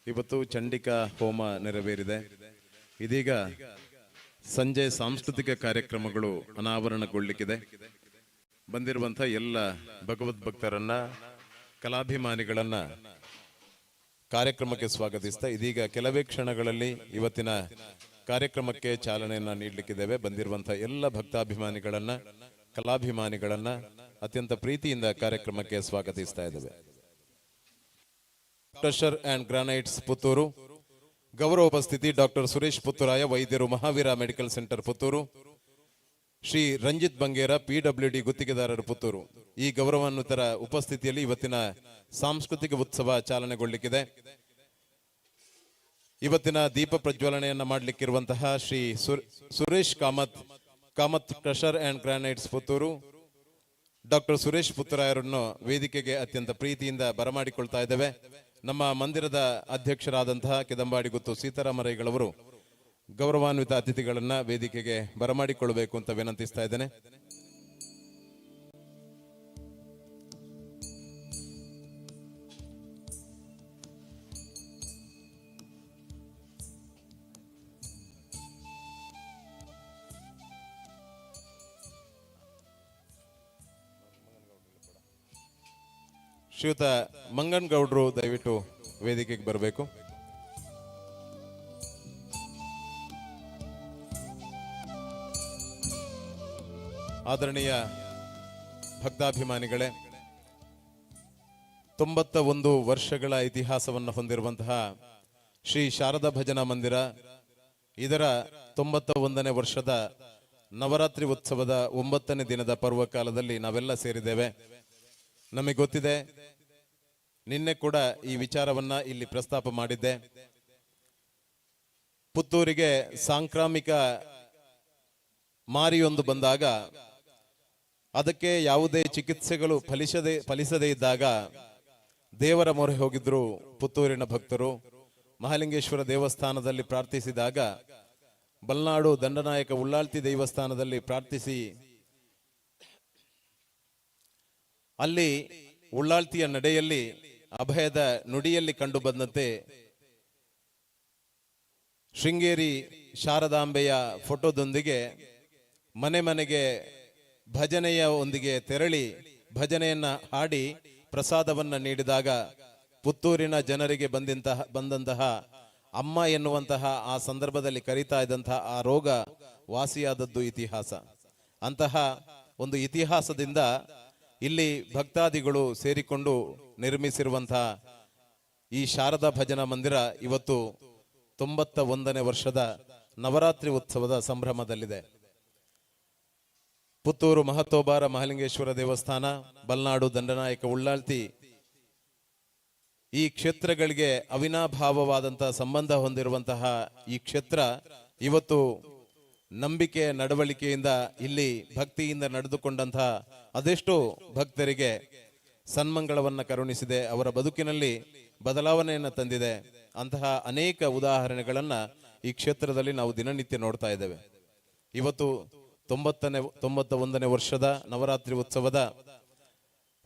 ಇವತ್ತು ಚಂಡಿಕಾ ಹೋಮ ನೆರವೇರಿದೆ. ಇದೀಗ ಸಂಜೆ ಸಾಂಸ್ಕೃತಿಕ ಕಾರ್ಯಕ್ರಮಗಳು ಅನಾವರಣಗೊಳ್ಳಿಕ್ಕಿದೆ. ಬಂದಿರುವಂಥ ಎಲ್ಲ ಭಗವದ್ ಭಕ್ತರನ್ನ, ಕಲಾಭಿಮಾನಿಗಳನ್ನ ಕಾರ್ಯಕ್ರಮಕ್ಕೆ ಸ್ವಾಗತಿಸ್ತಾ ಇದೀಗ ಕೆಲವೇ ಕ್ಷಣಗಳಲ್ಲಿ ಇವತ್ತಿನ ಕಾರ್ಯಕ್ರಮಕ್ಕೆ ಚಾಲನೆಯನ್ನ ನೀಡಲಿಕ್ಕಿದ್ದೇವೆ. ಬಂದಿರುವಂಥ ಎಲ್ಲ ಭಕ್ತಾಭಿಮಾನಿಗಳನ್ನ, ಕಲಾಭಿಮಾನಿಗಳನ್ನ ಅತ್ಯಂತ ಪ್ರೀತಿಯಿಂದ ಕಾರ್ಯಕ್ರಮಕ್ಕೆ ಸ್ವಾಗತಿಸ್ತಾ ಇದ್ದೇವೆ. ಕ್ರಷರ್ ಅಂಡ್ ಗ್ರಾನೈಟ್ಸ್ ಪುತ್ತೂರು, ಗೌರವ ಉಪಸ್ಥಿತಿ ಡಾಕ್ಟರ್ ಸುರೇಶ್ ಪುತ್ತೂರಾಯ, ವೈದ್ಯರು, Mahaveer Medical Centre Puttur. Shri Ranjith Bangera, PWD ಗುತ್ತಿಗೆದಾರರು ಪುತ್ತೂರು. ಈ ಗೌರವಾನ್ವಿತರ ಉಪಸ್ಥಿತಿಯಲ್ಲಿ ಇವತ್ತಿನ ಸಾಂಸ್ಕೃತಿಕ ಉತ್ಸವ ಚಾಲನೆಗೊಳ್ಳಿಕ್ಕಿದೆ. ಇವತ್ತಿನ ದೀಪ ಪ್ರಜ್ವಲನೆಯನ್ನ ಮಾಡಲಿಕ್ಕಿರುವಂತಹ Shri Suresh Kamath crusher and granites Puttur, doctor Suresh ಪುತ್ತೂರಾಯರನ್ನು ವೇದಿಕೆಗೆ ಅತ್ಯಂತ ಪ್ರೀತಿಯಿಂದ ಬರಮಾಡಿಕೊಳ್ತಾ ಇದ್ದೇವೆ. ನಮ್ಮ ಮಂದಿರದ ಅಧ್ಯಕ್ಷರಾದಂತಹ ಕಿದಂಬಾಡಿ ಗುತ್ತು ಸೀತಾರಾಮರೈಗಳವರು ಗೌರವಾನ್ವಿತ ಅತಿಥಿಗಳನ್ನ ವೇದಿಕೆಗೆ ಬರಮಾಡಿಕೊಳ್ಳಬೇಕು ಅಂತ ವಿನಂತಿಸ್ತಾ ಇದ್ದೇನೆ. ಶ್ರೀಯುತ ಮಂಗನ್ ಗೌಡ್ರು ದಯವಿಟ್ಟು ವೇದಿಕೆಗೆ ಬರಬೇಕು. ಆದರಣೀಯ ಭಕ್ತಾಭಿಮಾನಿಗಳೇ, 91 ವರ್ಷಗಳ ಇತಿಹಾಸವನ್ನು ಹೊಂದಿರುವಂತಹ ಶ್ರೀ ಶಾರದಾ ಭಜನಾ ಮಂದಿರ ಇದರ 91ನೇ ವರ್ಷದ ನವರಾತ್ರಿ ಉತ್ಸವದ 9ನೇ ದಿನದ ಪರ್ವಕಾಲದಲ್ಲಿ ನಾವೆಲ್ಲ ಸೇರಿದ್ದೇವೆ. ನಮಗೆ ಗೊತ್ತಿದೆ, ನಿನ್ನೆ ಕೂಡ ಈ ವಿಚಾರವನ್ನ ಇಲ್ಲಿ ಪ್ರಸ್ತಾಪ ಮಾಡಿದ್ದೆ. ಪುತ್ತೂರಿಗೆ ಸಾಂಕ್ರಾಮಿಕ ಮಾರಿಯೊಂದು ಬಂದಾಗ ಅದಕ್ಕೆ ಯಾವುದೇ ಚಿಕಿತ್ಸೆಗಳು ಫಲಿಸದೇ ಇದ್ದಾಗ ದೇವರ ಮೊರೆ ಹೋಗಿದ್ರು ಪುತ್ತೂರಿನ ಭಕ್ತರು. ಮಹಾಲಿಂಗೇಶ್ವರ ದೇವಸ್ಥಾನದಲ್ಲಿ ಪ್ರಾರ್ಥಿಸಿದಾಗ, ಬಲ್ನಾಡು ದಂಡನಾಯಕ ಉಳ್ಳಾಳ್ತಿ ದೇವಸ್ಥಾನದಲ್ಲಿ ಪ್ರಾರ್ಥಿಸಿ, ಅಲ್ಲಿ ಉಳ್ಳಾಳ್ತಿಯ ನಡೆಯಲ್ಲಿ ಅಭಯದ ನುಡಿಯಲ್ಲಿ ಕಂಡು ಬಂದಂತೆ ಶೃಂಗೇರಿ ಶಾರದಾಂಬೆಯ ಫೋಟೋದೊಂದಿಗೆ ಮನೆ ಮನೆಗೆ ಭಜನೆಯ ಒಂದಿಗೆ ತೆರಳಿ ಭಜನೆಯನ್ನ ಹಾಡಿ ಪ್ರಸಾದವನ್ನ ನೀಡಿದಾಗ ಪುತ್ತೂರಿನ ಜನರಿಗೆ ಬಂದಂತಹ ಅಮ್ಮ ಎನ್ನುವಂತಹ ಆ ಸಂದರ್ಭದಲ್ಲಿ ಕರೀತಾ ಇದ್ದಂತಹ ಆ ರೋಗ ವಾಸಿಯಾದದ್ದು ಇತಿಹಾಸ. ಅಂತಹ ಒಂದು ಇತಿಹಾಸದಿಂದ ಇಲ್ಲಿ ಭಕ್ತಾದಿಗಳು ಸೇರಿಕೊಂಡು ನಿರ್ಮಿಸಿರುವಂತಹ ಈ ಶಾರದಾ ಭಜನಾ ಮಂದಿರ ಇವತ್ತು 91ನೇ ವರ್ಷದ ನವರಾತ್ರಿ ಉತ್ಸವದ ಸಂಭ್ರಮದಲ್ಲಿದೆ. ಪುತ್ತೂರು ಮಹತೋಬಾರ ಮಹಾಲಿಂಗೇಶ್ವರ ದೇವಸ್ಥಾನ, ಬಲ್ನಾಡು ದಂಡನಾಯಕ ಉಳ್ಳಾಳ್ತಿ, ಈ ಕ್ಷೇತ್ರಗಳಿಗೆ ಅವಿನಾಭಾವವಾದಂತಹ ಸಂಬಂಧ ಹೊಂದಿರುವಂತಹ ಈ ಕ್ಷೇತ್ರ ಇವತ್ತು ನಂಬಿಕೆ ನಡವಳಿಕೆಯಿಂದ ಇಲ್ಲಿ ಭಕ್ತಿಯಿಂದ ನಡೆದುಕೊಂಡಂತಹ ಅದೆಷ್ಟೋ ಭಕ್ತರಿಗೆ ಸನ್ಮಂಗಳವನ್ನ ಕರುಣಿಸಿದೆ, ಅವರ ಬದುಕಿನಲ್ಲಿ ಬದಲಾವಣೆಯನ್ನು ತಂದಿದೆ. ಅಂತಹ ಅನೇಕ ಉದಾಹರಣೆಗಳನ್ನ ಈ ಕ್ಷೇತ್ರದಲ್ಲಿ ನಾವು ದಿನನಿತ್ಯ ನೋಡ್ತಾ ಇದ್ದೇವೆ. ಇವತ್ತು 91ನೇ ವರ್ಷದ ನವರಾತ್ರಿ ಉತ್ಸವದ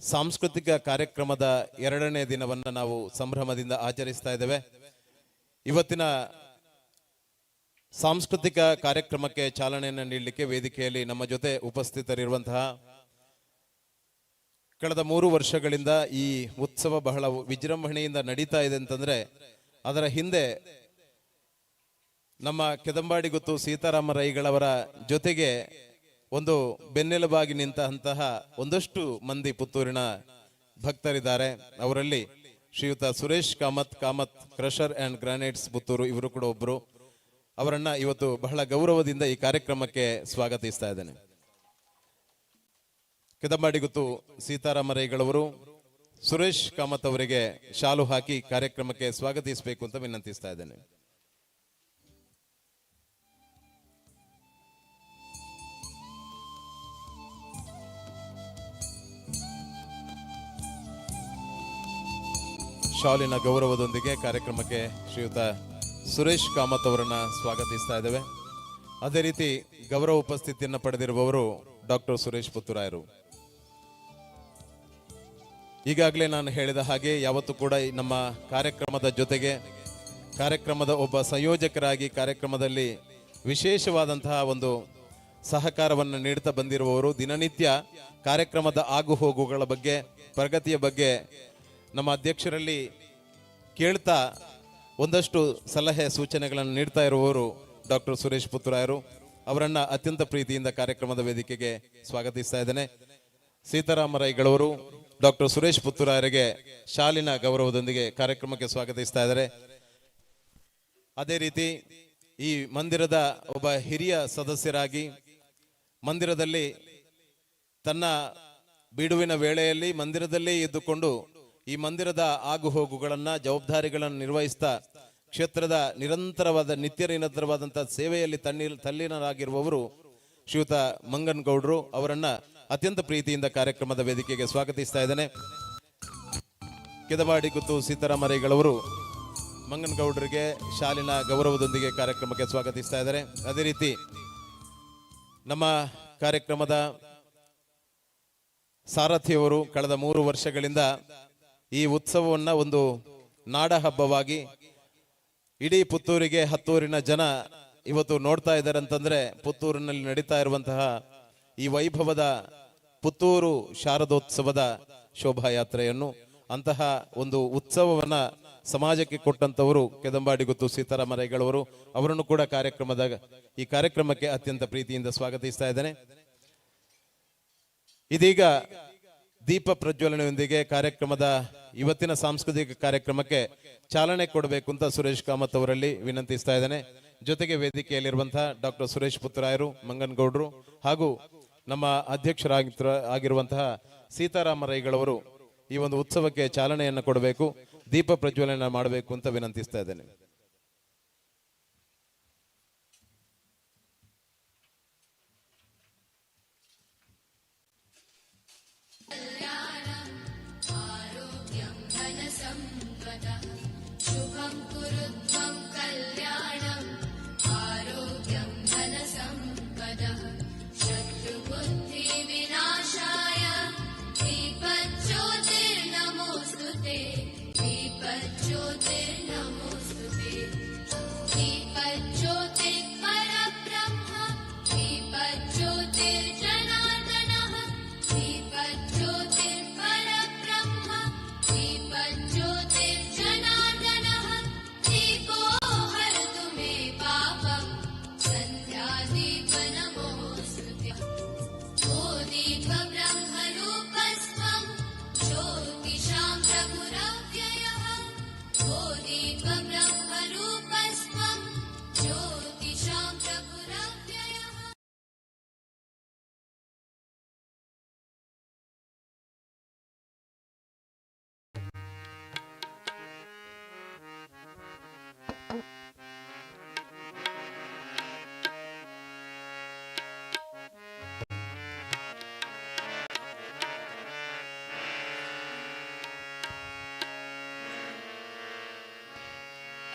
ಸಾಂಸ್ಕೃತಿಕ ಕಾರ್ಯಕ್ರಮದ 2ನೇ ದಿನವನ್ನ ನಾವು ಸಂಭ್ರಮದಿಂದ ಆಚರಿಸ್ತಾ ಇದ್ದೇವೆ. ಇವತ್ತಿನ ಸಾಂಸ್ಕೃತಿಕ ಕಾರ್ಯಕ್ರಮಕ್ಕೆ ಚಾಲನೆಯನ್ನು ನೀಡಲಿಕ್ಕೆ ವೇದಿಕೆಯಲ್ಲಿ ನಮ್ಮ ಜೊತೆ ಉಪಸ್ಥಿತರಿರುವಂತಹ, ಕಳೆದ 3 ವರ್ಷಗಳಿಂದ ಈ ಉತ್ಸವ ಬಹಳ ವಿಜೃಂಭಣೆಯಿಂದ ನಡೀತಾ ಇದೆ ಅಂತಂದ್ರೆ ಅದರ ಹಿಂದೆ ನಮ್ಮ ಕಿದಂಬಾಡಿ ಗುತ್ತು ಸೀತಾರಾಮರೈಗಳವರ ಜೊತೆಗೆ ಒಂದು ಬೆನ್ನೆಲುಬಾಗಿ ನಿಂತಹ ಒಂದಷ್ಟು ಮಂದಿ ಪುತ್ತೂರಿನ ಭಕ್ತರಿದ್ದಾರೆ. ಅವರಲ್ಲಿ ಶ್ರೀಯುತ Suresh Kamath crusher and granites Puttur, ಇವರು ಕೂಡ ಒಬ್ರು. ಅವರನ್ನ ಇವತ್ತು ಬಹಳ ಗೌರವದಿಂದ ಈ ಕಾರ್ಯಕ್ರಮಕ್ಕೆ ಸ್ವಾಗತಿಸ್ತಾ ಇದ್ದೇನೆ. ಕಿದಂಬಾಡಿ ಗುತ್ತು ಸೀತಾರಾಮರೈಗಳವರು ಸುರೇಶ್ ಕಾಮತ್ ಅವರಿಗೆ ಶಾಲು ಹಾಕಿ ಕಾರ್ಯಕ್ರಮಕ್ಕೆ ಸ್ವಾಗತಿಸಬೇಕು ಅಂತ ವಿನಂತಿಸ್ತಾ ಇದ್ದೇನೆ. ಶಾಲಿನ ಗೌರವದೊಂದಿಗೆ ಕಾರ್ಯಕ್ರಮಕ್ಕೆ ಶ್ರೀಯುತ ಸುರೇಶ್ ಕಾಮತ್ ಅವರನ್ನ ಸ್ವಾಗತಿಸ್ತಾ ಇದ್ದೇವೆ. ಅದೇ ರೀತಿ ಗೌರವ ಉಪಸ್ಥಿತಿಯನ್ನು ಪಡೆದಿರುವವರು ಡಾಕ್ಟರ್ ಸುರೇಶ್ ಪುತ್ತೂರಾಯರು. ಈಗಾಗಲೇ ನಾನು ಹೇಳಿದ ಹಾಗೆ ಯಾವತ್ತೂ ಕೂಡ ನಮ್ಮ ಕಾರ್ಯಕ್ರಮದ ಜೊತೆಗೆ ಕಾರ್ಯಕ್ರಮದ ಒಬ್ಬ ಸಂಯೋಜಕರಾಗಿ ಕಾರ್ಯಕ್ರಮದಲ್ಲಿ ವಿಶೇಷವಾದಂತಹ ಒಂದು ಸಹಕಾರವನ್ನು ನೀಡುತ್ತಾ ಬಂದಿರುವವರು. ದಿನನಿತ್ಯ ಕಾರ್ಯಕ್ರಮದ ಆಗುಹೋಗುಗಳ ಬಗ್ಗೆ, ಪ್ರಗತಿಯ ಬಗ್ಗೆ ನಮ್ಮ ಅಧ್ಯಕ್ಷರಲ್ಲಿ ಕೇಳ್ತಾ ಒಂದಷ್ಟು ಸಲಹೆ ಸೂಚನೆಗಳನ್ನು ನೀಡ್ತಾ ಇರುವವರು ಡಾಕ್ಟರ್ ಸುರೇಶ್ ಪುತ್ತೂರಾಯರು. ಅವರನ್ನ ಅತ್ಯಂತ ಪ್ರೀತಿಯಿಂದ ಕಾರ್ಯಕ್ರಮದ ವೇದಿಕೆಗೆ ಸ್ವಾಗತಿಸ್ತಾ ಇದ್ದೇನೆ. ಸೀತಾರಾಮರೈಗಳವರು ಡಾಕ್ಟರ್ ಸುರೇಶ್ ಪುತ್ತೂರಾಯರಿಗೆ ಶಾಲಿನ ಗೌರವದೊಂದಿಗೆ ಕಾರ್ಯಕ್ರಮಕ್ಕೆ ಸ್ವಾಗತಿಸ್ತಾ ಇದ್ದಾರೆ. ಅದೇ ರೀತಿ ಈ ಮಂದಿರದ ಒಬ್ಬ ಹಿರಿಯ ಸದಸ್ಯರಾಗಿ ಮಂದಿರದಲ್ಲಿ ತನ್ನ ಬಿಡುವಿನ ವೇಳೆಯಲ್ಲಿ ಮಂದಿರದಲ್ಲೇ ಇದ್ದುಕೊಂಡು ಈ ಮಂದಿರದ ಆಗುಹೋಗುಗಳನ್ನ, ಜವಾಬ್ದಾರಿಗಳನ್ನು ನಿರ್ವಹಿಸ್ತಾ ಕ್ಷೇತ್ರದ ನಿರಂತರವಾದಂತಹ ಸೇವೆಯಲ್ಲಿ ತಲ್ಲೀನರಾಗಿರುವವರು ಶ್ರೀಯುತ ಮಂಗನಗೌಡರು. ಅವರನ್ನ ಅತ್ಯಂತ ಪ್ರೀತಿಯಿಂದ ಕಾರ್ಯಕ್ರಮದ ವೇದಿಕೆಗೆ ಸ್ವಾಗತಿಸ್ತಾ ಇದ್ದೇನೆ. ಕೆದವಾಡಿ ಗುತ್ತು ಸೀತಾರಾಮರೈಗಳವರು ಮಂಗನಗೌಡರಿಗೆ ಶಾಲಿನ ಗೌರವದೊಂದಿಗೆ ಕಾರ್ಯಕ್ರಮಕ್ಕೆ ಸ್ವಾಗತಿಸ್ತಾ ಇದ್ದಾರೆ. ಅದೇ ರೀತಿ ನಮ್ಮ ಕಾರ್ಯಕ್ರಮದ ಸಾರಥಿಯವರು ಕಳೆದ 3 ವರ್ಷಗಳಿಂದ ಈ ಉತ್ಸವವನ್ನ ಒಂದು ನಾಡ ಹಬ್ಬವಾಗಿ ಇಡೀ ಪುತ್ತೂರಿಗೆ, ಹತ್ತೂರಿನ ಜನ ಇವತ್ತು ನೋಡ್ತಾ ಇದ್ದಾರೆ ಅಂತಂದ್ರೆ ಪುತ್ತೂರಿನಲ್ಲಿ ನಡೀತಾ ಇರುವಂತಹ ಈ ವೈಭವದ ಪುತ್ತೂರು ಶಾರದೋತ್ಸವದ ಶೋಭಾಯಾತ್ರೆಯನ್ನು, ಅಂತಹ ಒಂದು ಉತ್ಸವವನ್ನ ಸಮಾಜಕ್ಕೆ ಕೊಟ್ಟಂತವರು ಕೆದಂಬಾಡಿ ಗುತ್ತು ಸೀತಾರಾಮರೈಗಳವರು. ಅವರನ್ನು ಕೂಡ ಈ ಕಾರ್ಯಕ್ರಮಕ್ಕೆ ಅತ್ಯಂತ ಪ್ರೀತಿಯಿಂದ ಸ್ವಾಗತಿಸ್ತಾ ಇದ್ದೇನೆ. ಇದೀಗ ದೀಪ ಪ್ರಜ್ವಲನೆಯೊಂದಿಗೆ ಕಾರ್ಯಕ್ರಮದ ಇವತ್ತಿನ ಸಾಂಸ್ಕೃತಿಕ ಕಾರ್ಯಕ್ರಮಕ್ಕೆ ಚಾಲನೆ ಕೊಡಬೇಕು ಅಂತ ಸುರೇಶ್ ಕಾಮತ್ ಅವರಲ್ಲಿ ವಿನಂತಿಸ್ತಾ ಇದ್ದೇನೆ. ಜೊತೆಗೆ ವೇದಿಕೆಯಲ್ಲಿರುವಂತಹ ಡಾಕ್ಟರ್ ಸುರೇಶ್ ಪುತ್ತೂರಾಯರು, ಮಂಗನಗೌಡರು ಹಾಗೂ ನಮ್ಮ ಅಧ್ಯಕ್ಷರಾಗಿರುವಂತಹ ಸೀತಾರಾಮರೈಗಳವರು ಈ ಒಂದು ಉತ್ಸವಕ್ಕೆ ಚಾಲನೆಯನ್ನು ಕೊಡಬೇಕು, ದೀಪ ಪ್ರಜ್ವಲನ ಮಾಡಬೇಕು ಅಂತ ವಿನಂತಿಸ್ತಾ ಇದ್ದೇನೆ.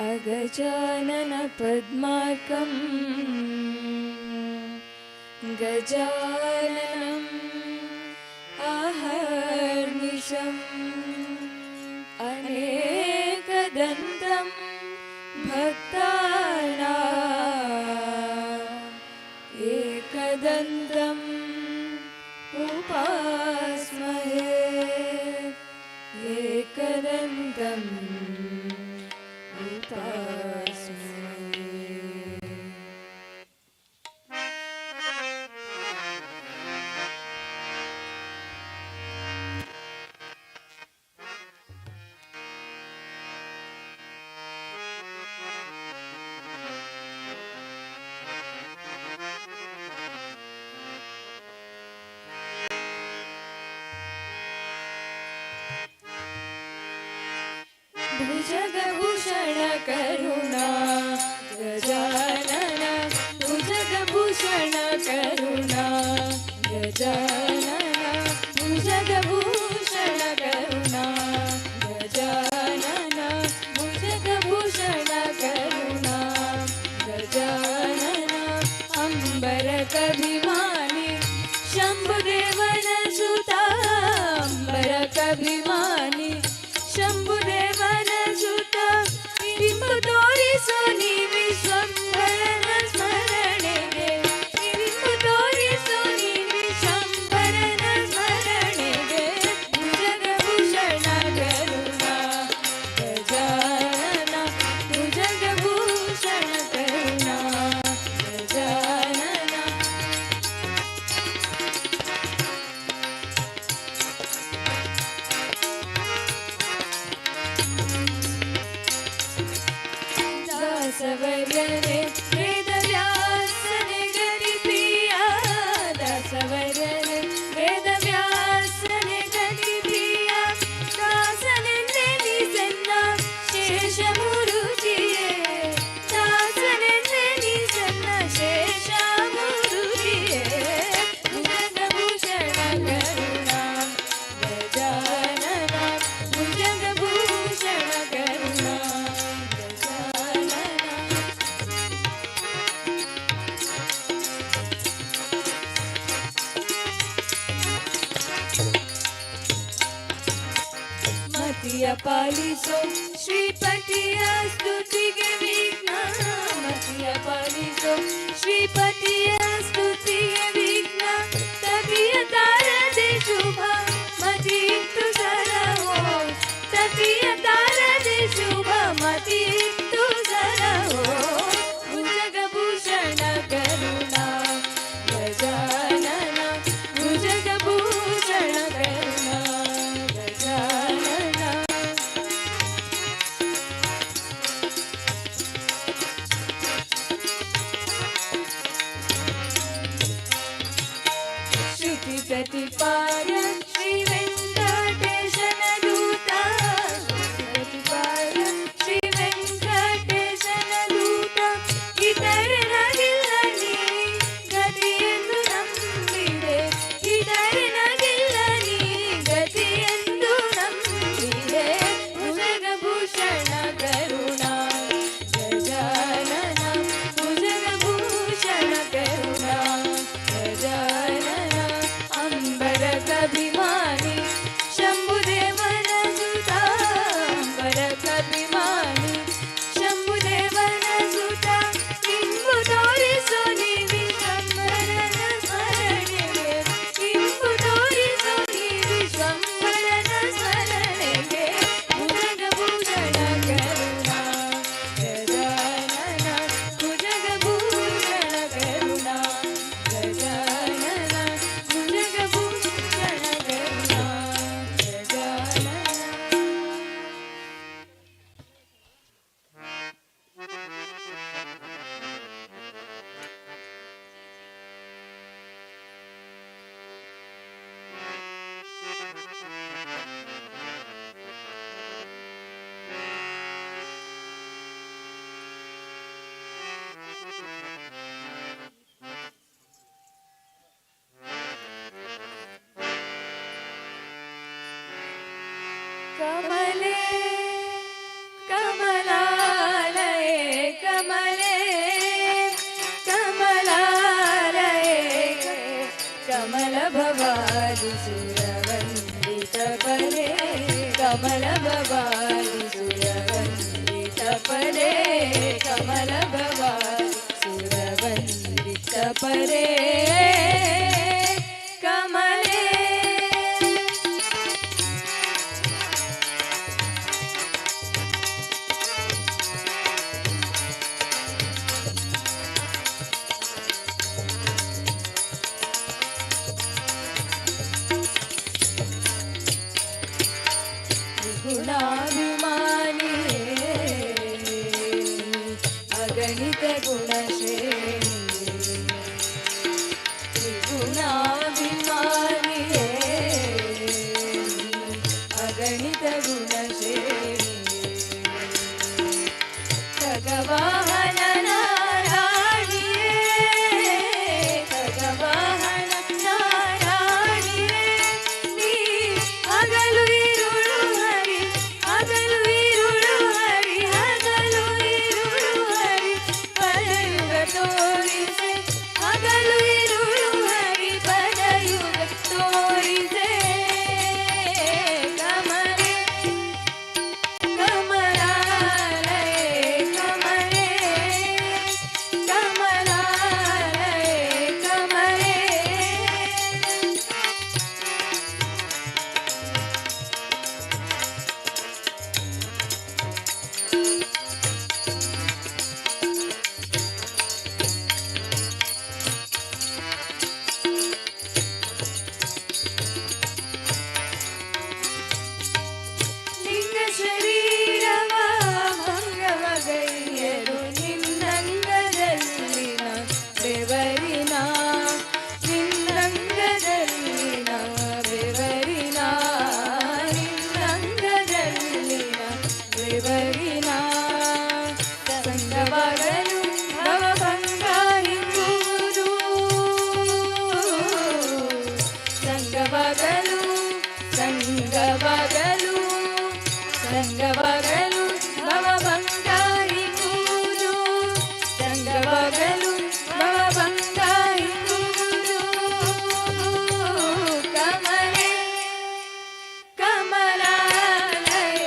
अगजानन पद्मार्कं गजाननम् अहर्निशम् अनेकदन्तं भक्तानाम् एकदन्तम् उपास्महे एकदन्तम् भुजगभूषण करुणा गजानन भुजगभूषण करुणा गजानन भुजगभूषण करुणा गजानन भुजगभूषण करुणा गजानन अम्बरकभिमानी शम्भुदेवन सुता अम्बरकभिमानी शम्भुदेवन सुता बिम्ब तोरी ಮತಿಯ ಪಾಲಿಸೋ ಶ್ರೀಪತಿಯ ಸ್ತುತಿಗೆ ವಿಘ್ನ ಮತಿಯ ಪಾಲಿಸೋ ಶ್ರೀಪತಿಯ ಸ್ತುತಿಗೆ ವಿಘ್ನ ತತಿಯ ತಾರದೆ ಶುಭ ಮತಿಯಿತ್ತು ಸರವೋ ತತಿಯ ತಾರದೆ ಶುಭ ಮತಿಯಿತ್ತು ಸರವೋ ಭುಜಗಭೂಷಣ ಕರುಣಾ ಗಜಾನನ ಭುಜಗಭೂಷಣ ಕರುಣಾ ಗಜಾನನ ಶ್ರುತಿ ಪ್ರತಿಪಾಯ ಶ್ರೀ ವೆಂಕಟೇಶನ ದೂತ ಶ್ರುತಿ ಪ್ರತಿಪಾಯ ಶ್ರೀ ವೆಂಕಟೇಶನ ದೂತ ಇತರನಾಗಿಲ್ಲ ನೀ ಗತಿಯನ್ನು ನಂಬಿದೆ ಇತರನಾಗಿಲ್ಲ ನೀ ಗತಿಯನ್ನು ನಂಬಿದೆ ಭುಜಗಭೂಷಣ ಕರುಣಾ ಗಜಾನನ ಭುಜಗಭೂಷಣ ಕರುಣಾ ಗಜಾನನ ಅಂಬರ ಕಭಿಮಾನಿ ಶಂಭುದೇವನ ಸುತ ಅಂಬರ ಕಭಿಮಾನಿ ಶಂಭುದೇವನ ಸುತ ಇಂಬು ತೋರಿಸೋ ನೀ ವಿಶ್ವಂಬರನ ಸ್ಮರಣೆಗೆ ಇಂಬು ತೋರಿಸೋ ನೀ ವಿಶ್ವಂಬರನ ಸ್ಮರಣೆಗೆ ಭುಜಗಭೂಷಣ ಕರುಣಾ ಗಜಾನನ ಭುಜಗಭೂಷಣ ಕರುಣಾ ಗಜಾನನ ಭುಜಗಭೂಷಣ ಕರುಣಾ ಗಜಾನನ ಕಮಲೆ ಕಮಲಾಲಯೇ ಕಮಲೆ ಕಮಲಾಲಯೇ ಕಮಲ ಭವಾದಿ ಸುರವಂದಿತ ಪದೇ ಕಮಲ ಭವಾದಿ ಸುರವಂದಿತ ಪದೇ ಕಮಲ ಭವಾದಿ ಸುರವಂದಿತ ಪದೇ ಕಮಲೆ ಗುಣಾಭಿಮಾನಿ ಅಗಣಿತ ಗುಣಶ್ರೇಣಿ ಗುಣಾಭಿಮಾನಿ ಅಗಣಿತ ಗುಣಶ್ರೇಣಿ ಖಗವಾಹನ ನಾರಾಯಣಿಯೇ ಖಗವಾಹನ ನಾರಾಯಣಿಯೇ ನೀ ಹಗಲು ഇരുಳು ಹರಿ ಹಗಲು ഇരുಳು ಹರಿ ಹಗಲು ഇരുಳು ಹರಿ ಪದಯುಗ ತೋರಿಸೆ ಹಗಲು ഇരുಳು ಹರಿ ಪದಯುಗ ತೋರಿಸೆ ಕಮಲೆ ಕಮಲಾಲಯೇ ಕಮಲೆ ಕಮಲಾಲಯೇ ಕಮಲೆ ಲಿಂಗ ಶರೀರವ ಭಂಗವಗೈಯರು ನಿನ್ನಂಗದಲ್ಲಿನ ಬೆವರಿನ ನಿನ್ನಂಗದಲ್ಲಿನ ಬೆವರಿನ ನಿನ್ನಂಗದಲ್ಲಿನ ಬೆವರಿನ ಸಂಗವಾಗಲು ಭವಭಂಗ ಹಿಂಗುವುದು ಸಂಗವಾಗಲು ಸಂಗವಾಗಲು ಸಂಗವಾಗಲು ಭವಭಂಗ ಹಿಂಗುವುದು ಸಂಗವಾಗಲು ಭವಭಂಗ ಹಿಂಗುವುದು ಕಮಲೆ ಕಮಲಾಲಯೇ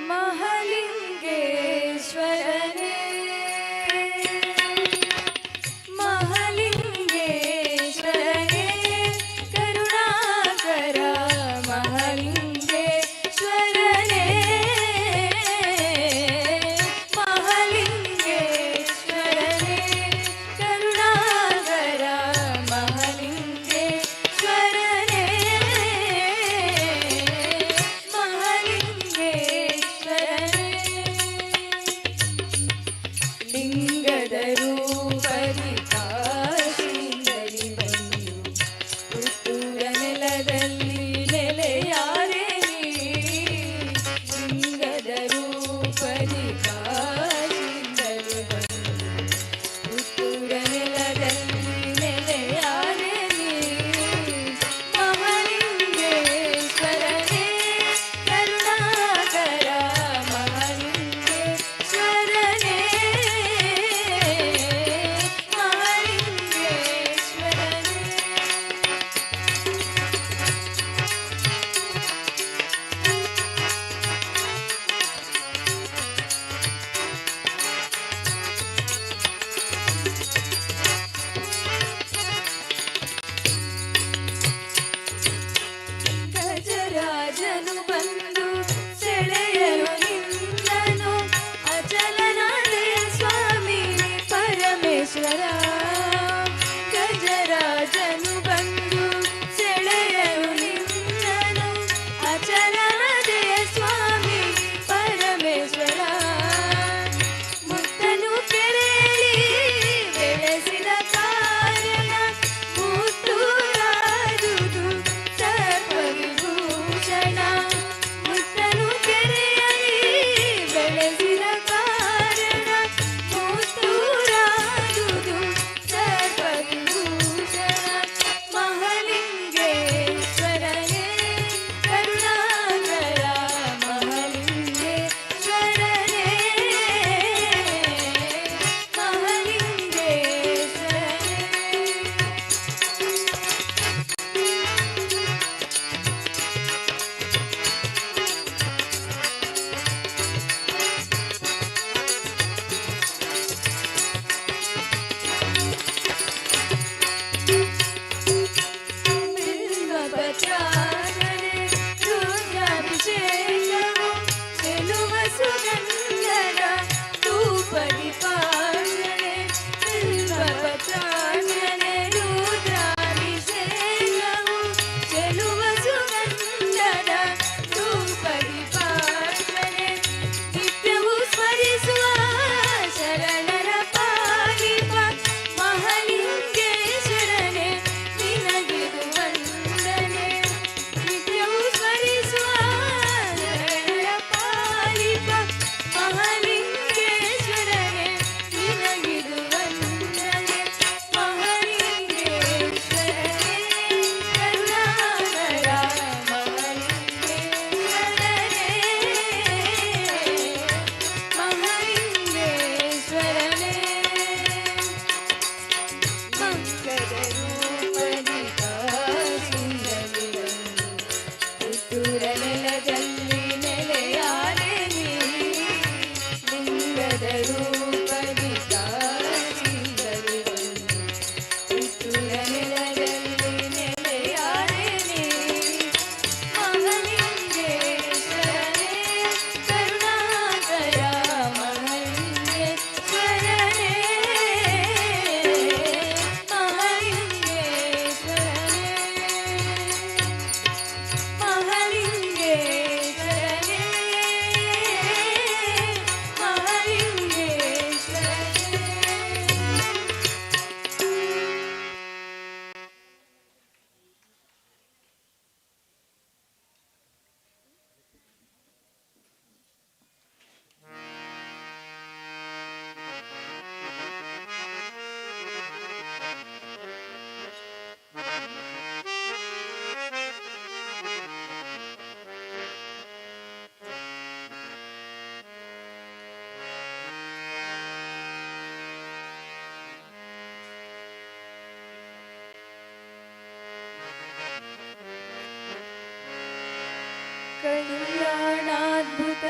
ಮಹಾಲಿಂಗೇಶ್ವರನೇ ಮಹಾಲಿಂಗೇಶ್ವರನೇ ಕರುಣಾಕರ ಮಹಾಲಿಂಗೇಶ್ವರನೇ ಮಹಾಲಿಂಗೇಶ್ವರನೇ ಕರುಣಾಕರ ಮಹಾಲಿಂಗೇಶ್ವರನೇ ಮಹಾಲಿಂಗೇಶ್ವರನೇ ಲಿಂಗದ ರೂಪದಿ ಕಾಶಿಯಲ್ಲಿ ಬಂದು ಪುತ್ತೂರ ನೆಲದಲ್ಲಿ ನೆಲೆಯಾರೆ ನೀ. ಲಿಂಗದ ರೂಪದಿ ಕಾಶಿಯಲ್ಲಿ ಬಂದು ಪುತ್ತೂರ ನೆಲದಲ್ಲಿ ನೆಲೆಯಾರೆ ನೀ. ಮಹಾಲಿಂಗೇಶ್ವರನೇ ಕರುಣಾಕರ ಮಹಾಲಿಂಗೇಶ್ವರನೇ ಗಜರಾಜನು ಬಂದು ಸೆಳೆಯಲು ನಿನ್ನನು ಅಚಲನಾದೆ ಸ್ವಾಮಿ ಪರಮೇಶ್ವರ. ಗಜರಾಜನು ಬಂದು ಸೆಳೆಯಲು ನಿನ್ನನು ಅಚಲನಾದೆ ಸ್ವಾಮಿ ಪರಮೇಶ್ವರ. ಮುತ್ತನು ಕೆರೆಯಲ್ಲಿ ಬೆಳೆಸಿದ ಕಾರಣ ಮುತ್ತೂರಾದುದು ಸರ್ವವಿಭೂಷಣ. ಮುತ್ತನು ಕೆರೆಯಲ್ಲಿ ಬೆಳೆಸಿದ ಕಾರಣ ಮುತ್ತೂರಾದುದು ಸರ್ವವಿಭೂಷಣ. ಮಹಾಲಿಂಗೇಶ್ವರನೇ ಕರುಣಾಕರ ಮಹಾಲಿಂಗೇಶ್ವರನೇ ಬಿಲ್ವಪತ್ರಾರ್ಚನೆ ರುದ್ರಾಭಿಷೇಕವು ಚೆಲುವ ಸುಗಂಧದ ಧೂಪದೀಪಾರ್ಚನೆ. ಬಿಲ್ವಪತ್ರಾರ್ಚನೆ ರುದ್ರಾಭಿಷೇಕವು ಚೆಲುವ ಸುಗಂಧದ ಧೂಪದೀಪಾರ್ಚನೆ. ನಿತ್ಯವೂ ಸ್ಮರಿಸುವ ಶರಣರ ಪಾಲಿಪ ಮಹಾಲಿಂಗೇಶ್ವರನೇ ನಿನಗಿದು ವಂದನೆ. ನಿತ್ಯವೂ ಸ್ಮರಿಸುವ ಶರಣರ ಪಾಲಿಪ ಮಹಾಲಿಂಗೇಶ್ವರನೇ ನಿನಗಿದು ವಂದನೆ. ಮಹಾಲಿಂಗೇಶ್ವರನೇ ಕರುಣಾಕರ ಮಹಾಲಿಂಗೇಶ್ವರನೇ ಮಹಾಲಿಂಗೇಶ್ವರನೇ ಮಂಗದ ರೂಪದಿ ಕಾಶಿಯಲ್ಲಿ ಬಂದು ಪುತ್ತೂರ ನೆಲದಲ್ಲಿ ನೆಲೆಯಾದೆ ನೀ. ಲಿಂಗದ ರೂಪದಿ ಕಾಶಿಯಲ್ಲಿ ಬಂದು ಪುತ್ತೂರ ನೆಲದಲ್ಲಿ ನೆಲೆಯಾದೆ ನೀ. ಮಹಾಲಿಂಗೇಶ್ವರನೇ ಕರುಣಾಕರ ಮಹಾಲಿಂಗೇಶ್ವರನೇ ಮಹಾಲಿಂಗೇಶ್ವರನೇ ಮಹಾಲಿಂಗೇಶ್ವರನೇ ಕಲ್ಯಾಣಾದ್ಭುತ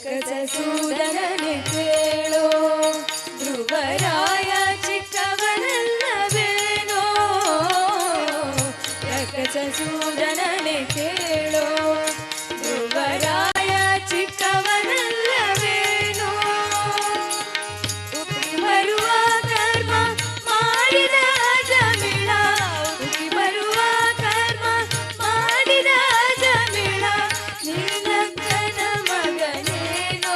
ರಕ್ಕಸಸೂದನನೆ ಕೇಳೋ ಧ್ರುವರಾಯ ಚಿಕ್ಕವನಲ್ಲವೇನೋ ರಕ್ಕಸಸೂದನನೆ ಕೇಳೋ ಧ್ರುವರಾಯ ಚಿಕ್ಕವನಲ್ಲವೇನೋ ಉಕ್ಕಿ ಬರುವ ಕರ್ಮ ಮಾಡಿದ ಜಮಿಳ ಉಕ್ಕಿ ಬರುವ ಕರ್ಮ ಮಾಡಿದ ಜಮಿಳ ನಿನ್ನಕ್ಕನ ಮಗನೇನೋ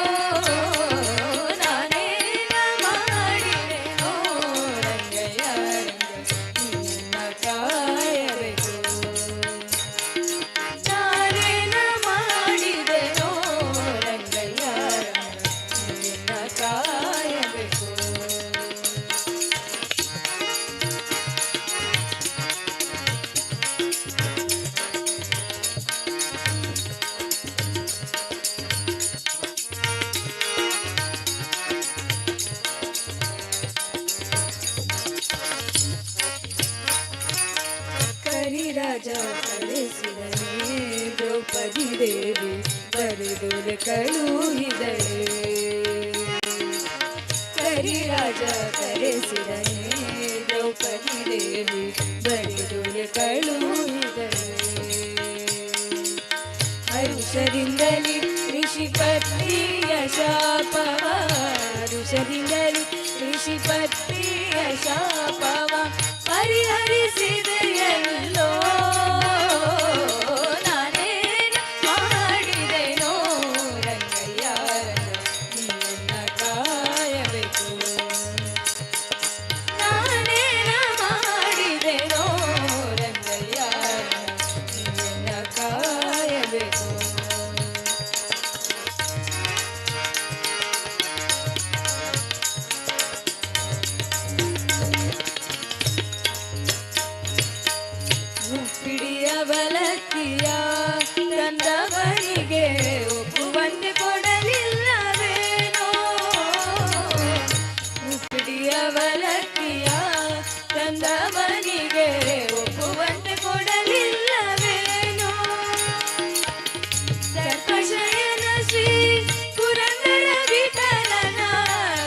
ನಾನೇನ ಮಾಡಿದೆನೋ ರಂಗಯ್ಯ ನಿನ್ನ ಕಾಯಬೇಕು ನಾನೇನ ಮಾಡಿದೆನೋ ರಂಗಯ್ಯ ನಿನ್ನ ಕಾಯಬೇಕು ಕರಿರಾಜ ಕಳಿಸಿದನೆ ದ್ರೌಪದಿ ದೇವಿ ಬರೆದು ಕಳುಹಿದಳೆ ಕರಿರಾಜ ಕರೆಸಿದನೆ ದ್ರೌಪದಿ ದೇವಿ ಬರೆದು ಕಳುಹಿದಳೆ ಹರುಷದಿಂದಲಿ ಋಷಿ ಪತ್ನಿಯ ಶಾಪವ ಹರುಷದಿಂದಲಿ ಋಷಿ ಪತ್ನಿಯ ಶಾಪವ ಪರಿಹರಿಸಿದೆಯಲ್ಲೋ ನಾನೇನ ಮಾಡಿದೆನೋ ರಂಗಯ್ಯ ನಿನ್ನ ಕಾಯಬೇಕು ನಾನೇನ ಮಾಡಿದೆನೋ ರಂಗಯ್ಯ ನಿನ್ನ ಕಾಯಬೇಕು ಉಪ್ಪಿಡಿಯ ಬಲಕ್ಕಿಯ ತಂದವನಿಗೆ ಒಪ್ಪುವಂತೆ ಕೊಡಲಿಲ್ಲವೇನೋ ಉಪ್ಪಿಡಿಯ ಬಲಕ್ಕಿಯ ತಂದವನಿಗೆ ಒಪ್ಪುವಂತೆ ಕೊಡಲಿಲ್ಲವೇನೋ ಸರ್ಪಶಯನ ಶ್ರೀ ಪುರಂದರ ವಿಠಲನ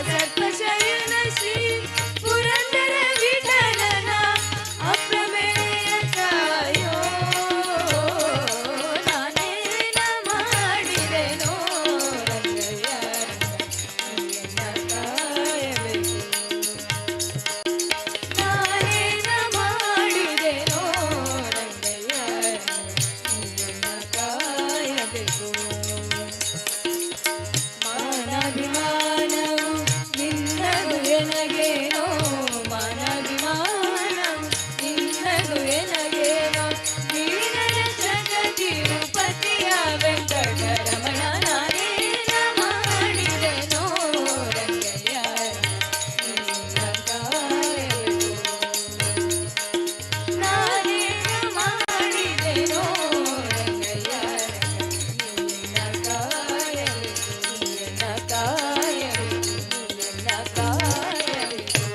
ಸರ್ಪಶಯನ ಶ್ರೀ ಪುರಂದರ ವಿಠಲನ ಅಪ್ರಮೇಯ ಕಾಯೋ ನಾನೇನ ಮಾಡಿದೆನೋ ರಂಗಯ್ಯ ನಿನ್ನ ಕಾಯಬೇಕು ನಾನೇನ ಮಾಡಿದೆನೋ ರಂಗಯ್ಯ ನಿನ್ನ ಕಾಯಬೇಕು ಮಾನಾಭಿಮಾನವು ನಿನ್ನದು ಎನಗೇನೋ ಮಾನಾಭಿಮಾನವು ನಿನ್ನದು ಎನಗೇನೋ ವೀರರ ಜಗತಿರುಪತಿಯ ವೆಂಕಟರಮಣ ನಾನೇನ ಮಾಡಿದೆನೋ ರಂಗಯ್ಯ ನಿನ್ನ ಕಾಯಬೇಕು ನಾನೇನ ಮಾಡಿದೆನೋ ರಂಗಯ್ಯ ನಿನ್ನ ಕಾಯಬೇಕು ನಿನ್ನ ಕಾಯಬೇಕು ನಿನ್ನ ಕಾಯಬೇಕು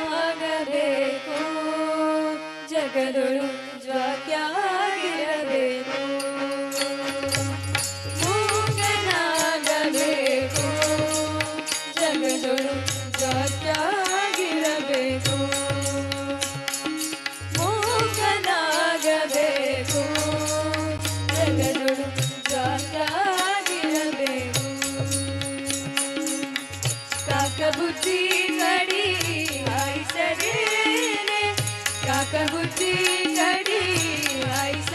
ಮೂಕನಾಗಬೇಕು ಜಗದೊಳು ಜ್ವಾಕ್ಯಾಗಿರಬೇಕು ಮೂಕನಾಗಬೇಕು ಜಗದೊಳು ಜ್ವಾಕ್ಯಾಗಿರಬೇಕು ಮೂಕನಾಗಬೇಕು ಜಗದೊಳು ಜ್ವಾಕ್ಯಾಗಿರಬೇಕು ಕಾಕಬುದ್ಧಿ ಕಡಿ ಆಯಿಸದೇನೆ ಕಾಕಬುದ್ಧಿ ಕಡಿ ಆಯಿಸ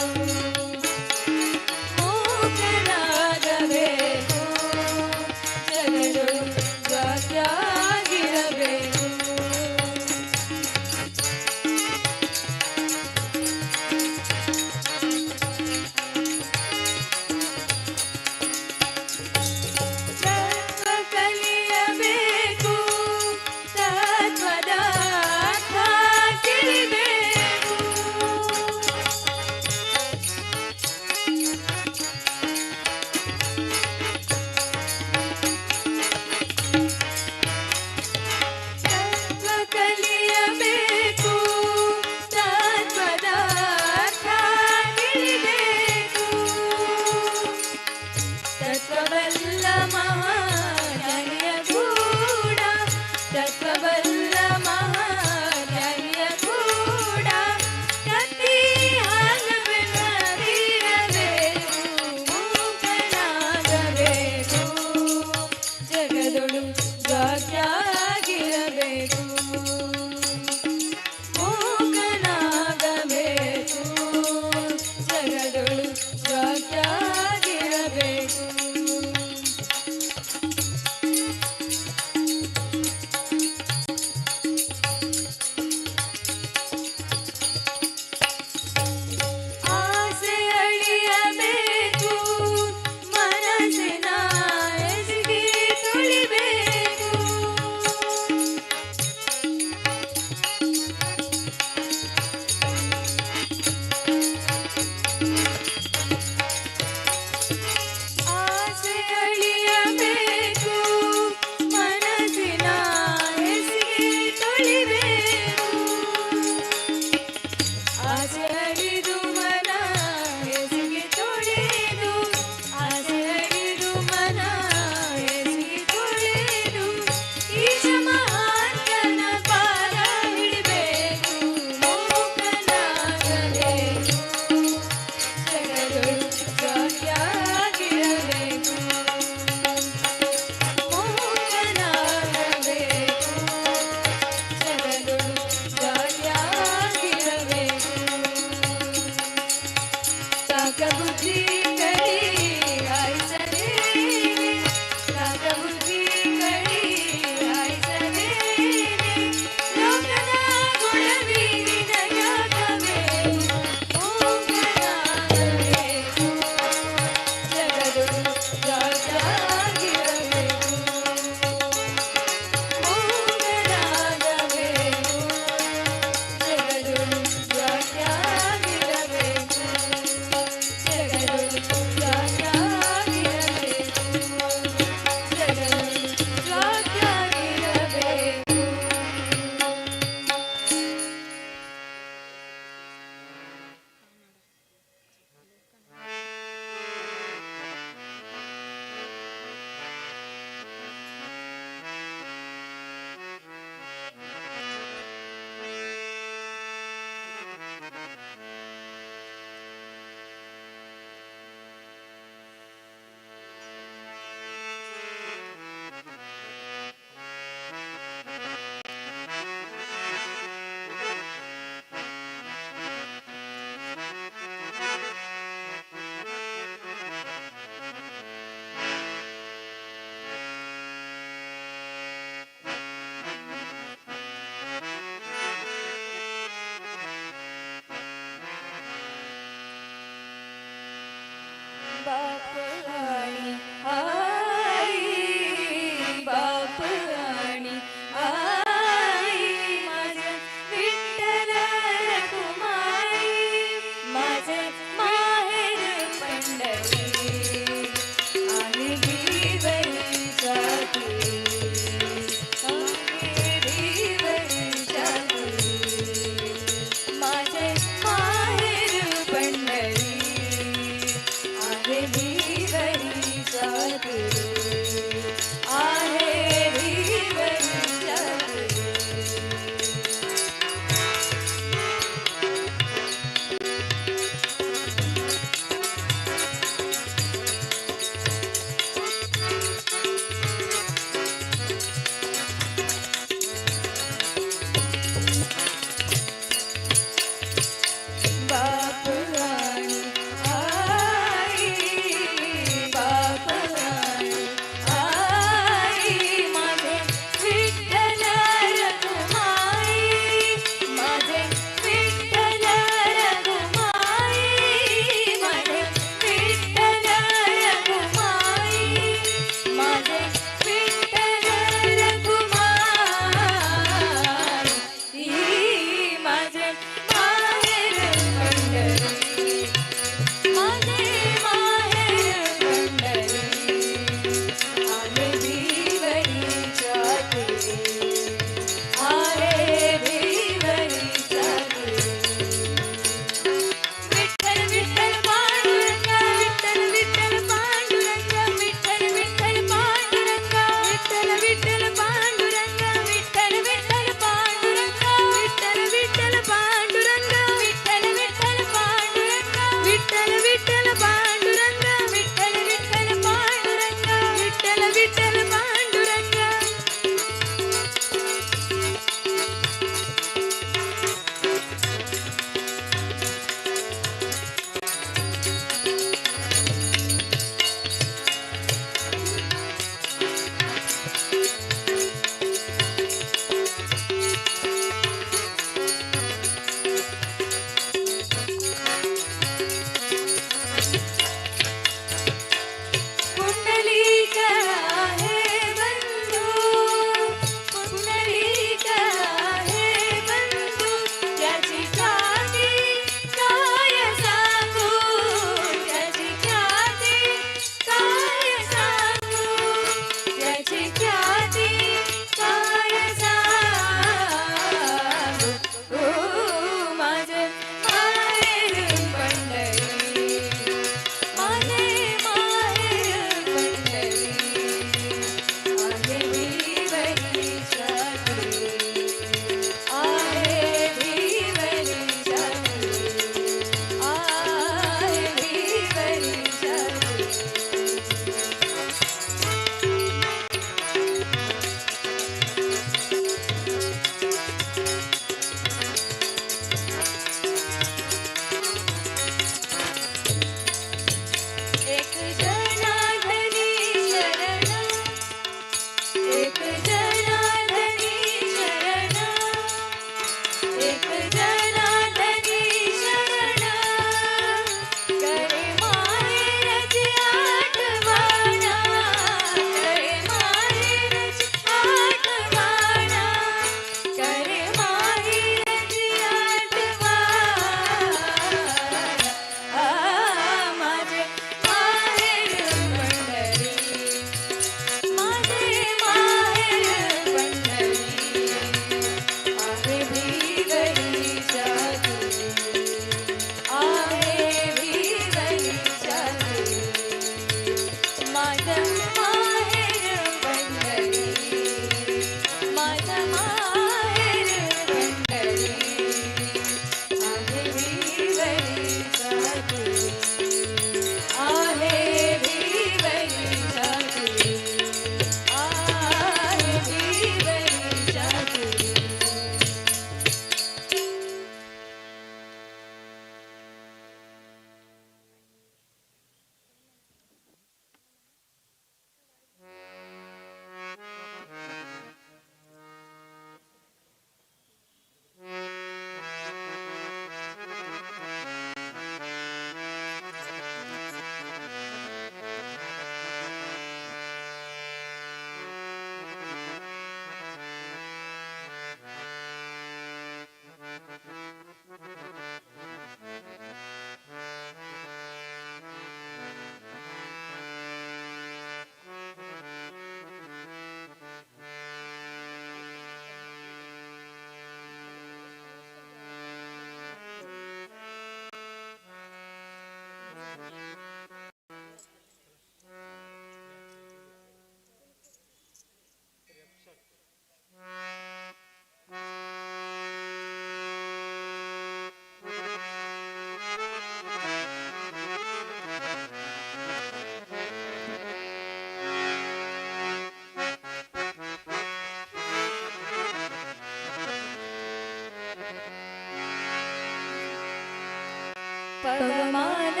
ಪವಮಾನ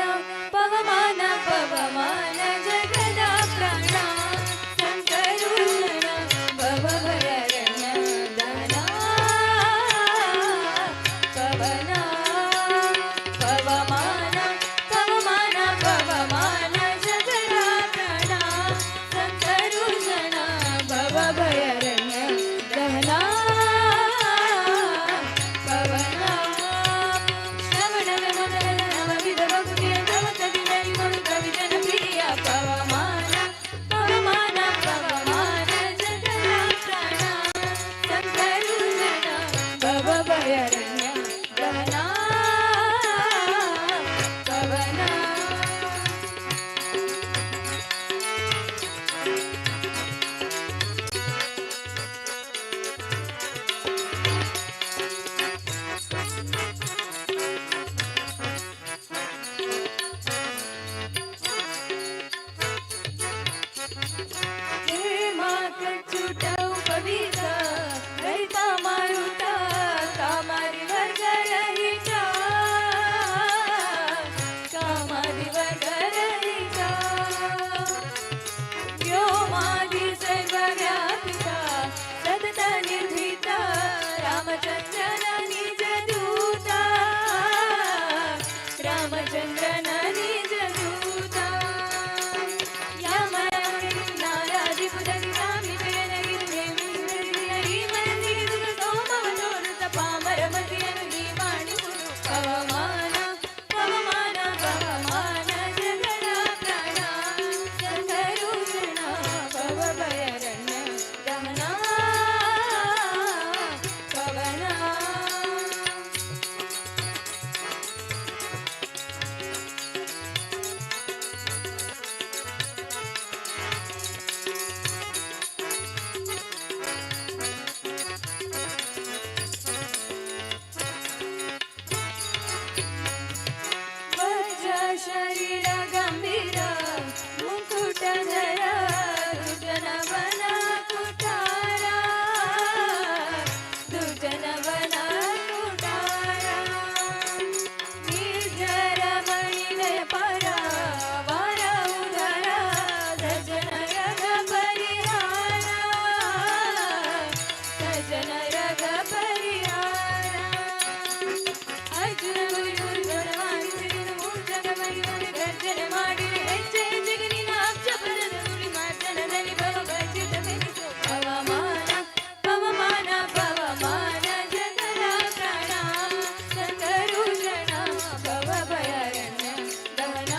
ಪವಮಾನ ಪವಮಾನ ಜಗದ ಪ್ರಾಣ ಸಂಕರುಷಣ ಭವಭಯರಣ್ಯ ದಹನ ಪವನ ಪವಮಾನ ಪವಮಾನ ಪವಮಾನ ಜಗದ ಪ್ರಾಣ ಸಂಕರುಷಣ ಭವಭಯರಣ್ಯ ದಹನ ಶರೀರ ಗಂಭೀರ ಮುಕುಟಧರ ದುರ್ಜನವನ ಕುಟಾರ ದುರ್ಜನವನ ಕುಟಾರ ನಿರ್ಜರ ಮಣಿದಯ ಪರ ವರ ಉದರ ಸಜ್ಜನರಗ ಪರಿಹಾರ ಸಜ್ಜನರಗ ಪರಿಹಾರ ಅರ್ಜುನ ಗರ್ಜನೆ ಮಾಡಿ ಹೆಜ್ಜೆ ಹೆಜ್ಜೆಗೆ ನಿನ್ನ ಅಕ್ಷ ಪದದ ನುಡಿ ಮಾರ್ಜನದಲ್ಲಿ ಭವಭಜಿತ ಬೆನಿಸು ಪವಮಾನ ಪವಮಾನ ಪವಮಾನ ಜಗದ ಪ್ರಾಣ ಸಂಕರುಷಣ ಭವಭಯರಣ್ಯ ದಹನ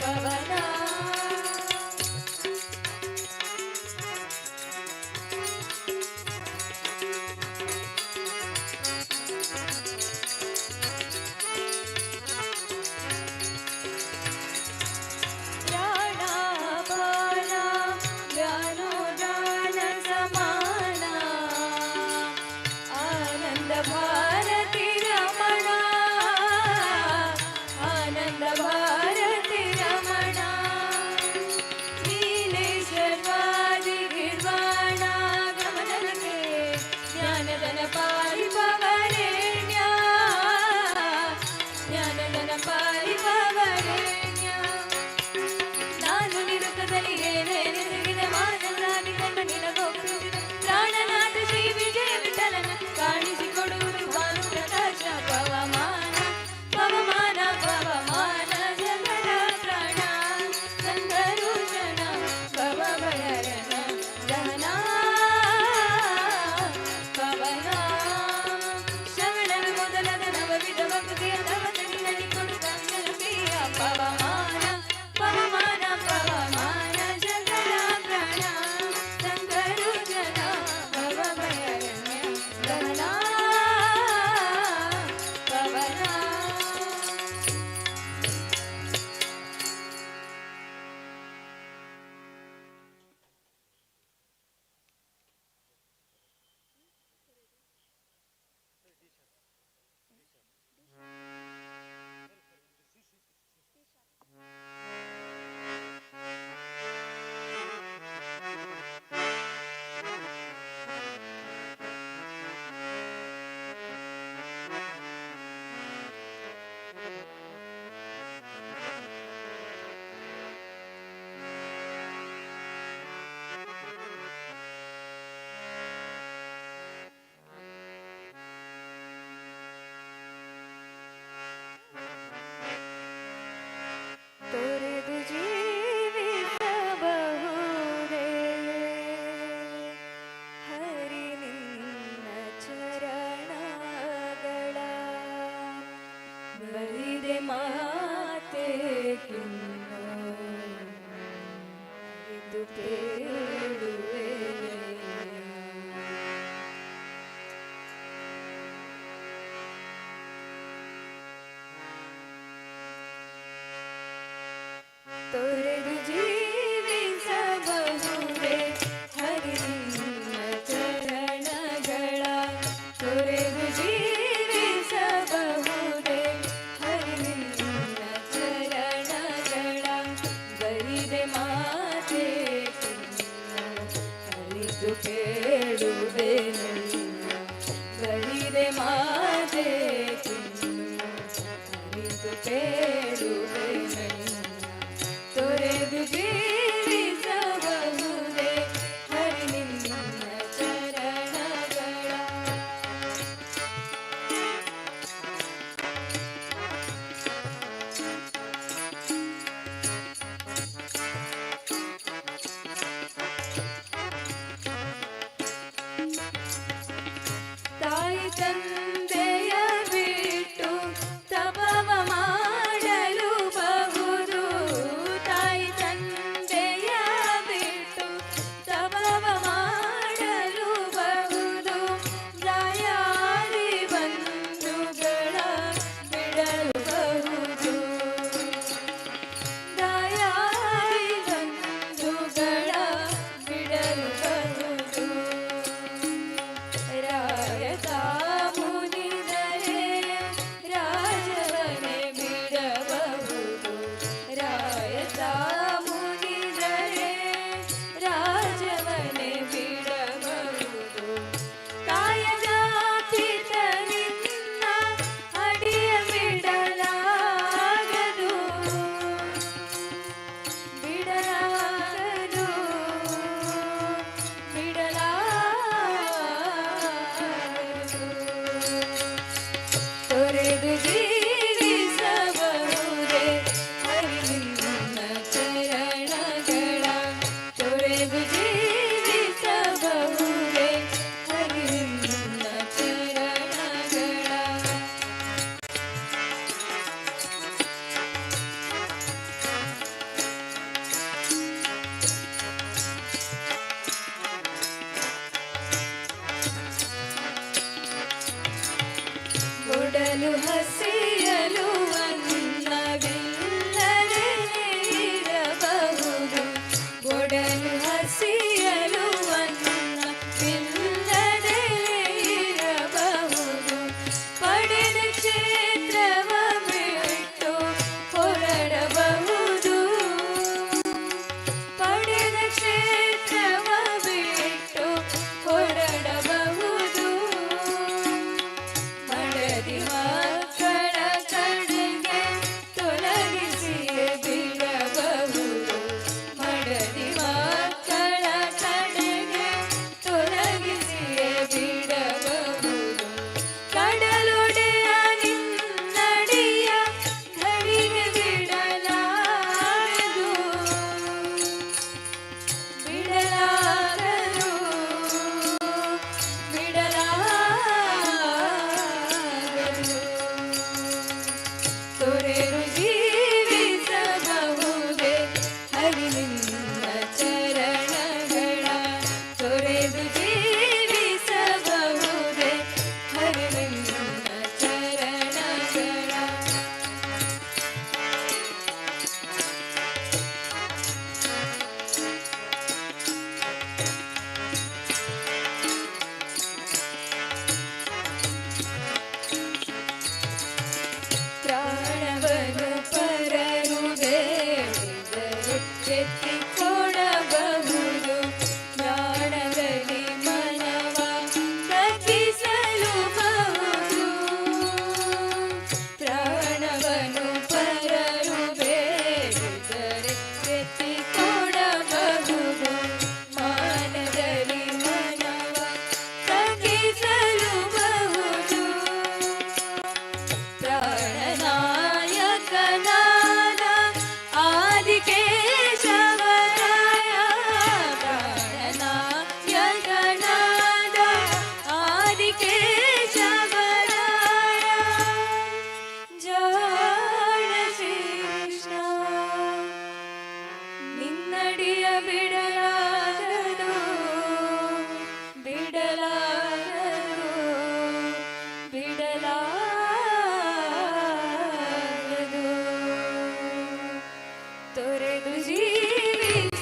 ಪವನ ಭಾರತಿ ರಮಣ ಆನಂದ ಭಾರತಿ ರಮಣ ನೀಲೇಶ್ವರವಾದಿ ಗಿರ್ವಾಣ ಗಮನಕ್ಕೆ ಜ್ಞಾನದನ ಪಾಲಿಪವರೇಣ್ಯ ಜ್ಞಾನದನ ಪಾಲಿಪವರೇಣ್ಯ ನಾನು ನಿರುತ್ತದಲ್ಲಿ ಏನೇನೆಸಗಿದೆ ಮಾನಸಾಗಿ ಕಂಡು ನಿನಗೊಪ್ಪಿಸಿದ ಪ್ರಾಣನಾಥ ಶ್ರೀ ವಿಜಯ ವಿಠಲನ ಕಾಣಿಸಿಕೊಡುವುದು ಬರಿದೆ ಮಾತೆ ಕಿನ್ನು ಇದು ಬೇಡುವೆ ತೊರೆದು ಜೀವಿಸಬಹುದೇ ಹರಿ ನಿನ್ನ ಚರಣಗಳ ತೊರೆದು ಜೀವಿಸಬಹುದೇ ಹರಿ ನಿನ್ನ ಚರಣಗಳ ಬರಿದೆ ಮಾತೆ ಹರಿದು ಕೇಳುವೆ ಬರಿದೆ ಮಾತೆ ಹರಿದು ಕೇಳುವೆ ತೊರೆದು ಜೀವಿಸಬಹುದೇ ಹರಿ ನಿನ್ನ ಚರಣಗಳ ತಾಯಿ ತಂದೆಯ ಬಿಟ್ಟು ತಪವ ಮಾಡಲು ಬಹುದು ತಾಯಿ ತಂದೆಯ ಬಿಟ್ಟು ತಪವ ಮಾಡಲು ಬಹುದು ದಯಾದಿ ಬಂಧುಗಳ ಬಿಡಲು ಬಹುದು ದಯಾದಿ ಬಂಧುಗಳ ಬಿಡಲು ಬಹುದು ರಾಯತ ಮುನಿದರೆ ರಾಜವನೇ ಬಿಡಬಹುದು ರಾಯತ ಮುನಿದರೆ ರಾಜವನೇ ಬಿಡಬಹುದು ಕಾಯಜಾಪಿತ ನಿನ್ನ ಅಡಿಯ ಬಿಡಲಾಗದು ಬಿಡಲಾಗದು ತೊರೆದು ಜೀವಿಸಬಹುದೇ ಹರಿ ನಿನ್ನ ಚರಣಗಳ ತೊರೆದು ಜೀವಿಸಬಹುದೇ ಹರಿ ನಿನ್ನ ಚರಣಗಳ ಕೊಡಲು ಹಸಿಯಲು ಅನ್ನವಿಲ್ಲದೆ ಇರಬಹುದು ಕೊಡಲು ಹಸಿಯಲು ಅನ್ನವಿಲ್ಲದೆ ಇರಬಹುದು ಪಡೆದ ಕ್ಷೇತ್ರವ ಬಿಟ್ಟು ಹೊರಡಬಹುದು ಪಡೆದ ಕ್ಷೇತ್ರವ ಬಿಟ್ಟು ಹೊರಡಬಹುದು ಮಡದಿ ಮಕ್ಕಳ ಕಡೆಗೆ ತೊಲಗಿಸಿಯೇ ಬಿಡಬಹುದು ಮಡದಿ ಮಕ್ಕಳ ಕಡೆಗೆ ತೊಲಗಿಸಿಯೇ ಬಿಡಬಹುದು ಕಡಲೊಡೆಯ ನಿನ್ನಡಿಯ ಧಡಿಗೆ ಬಿಡಲಾಗದು ಬಿಡಲಾಗದು ಬಿಡಲಾಗದು ಇರಲಾಗದು ತೊರೆದು ಜೀವಿಸಬಹುದೇ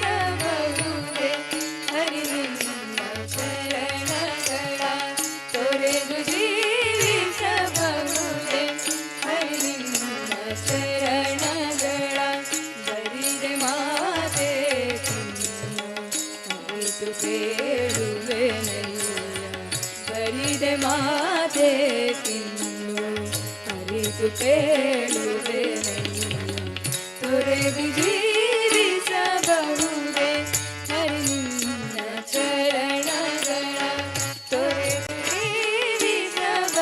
ಹರಿ ನಿನ್ನ ಚರಣಗಳ ತೊರೆದು ಜೀವಿಸಬಹುದೇ ಹರಿ ನಿನ್ನ ಚರಣಗಳ ಬರಿದೆ ಮಾತೆ ಅರಿತು ಬೇಡುವೆನಯ್ಯ ಬರಿದೆ ಮಾತೆ ಕಿನ್ನು ಅರಿತು ಬೇಡುವೆನಯ್ಯ ತೊರೆದು ಜೀವಿಸಬಹುದೇ ಹರಿ ನಿನ್ನ ಚರಣಗಳ ತೊರೆದು ಜೀವಿಸಬಹುದೇ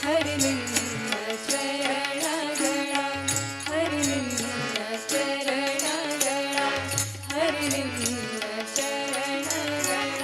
ಹರಿ ನಿನ್ನ ಚರಣಗಳ ಹರಿ ನಿನ್ನ ಚರಣಗಳ ಹರಿ ನಿನ್ನ ಚರಣಗಳ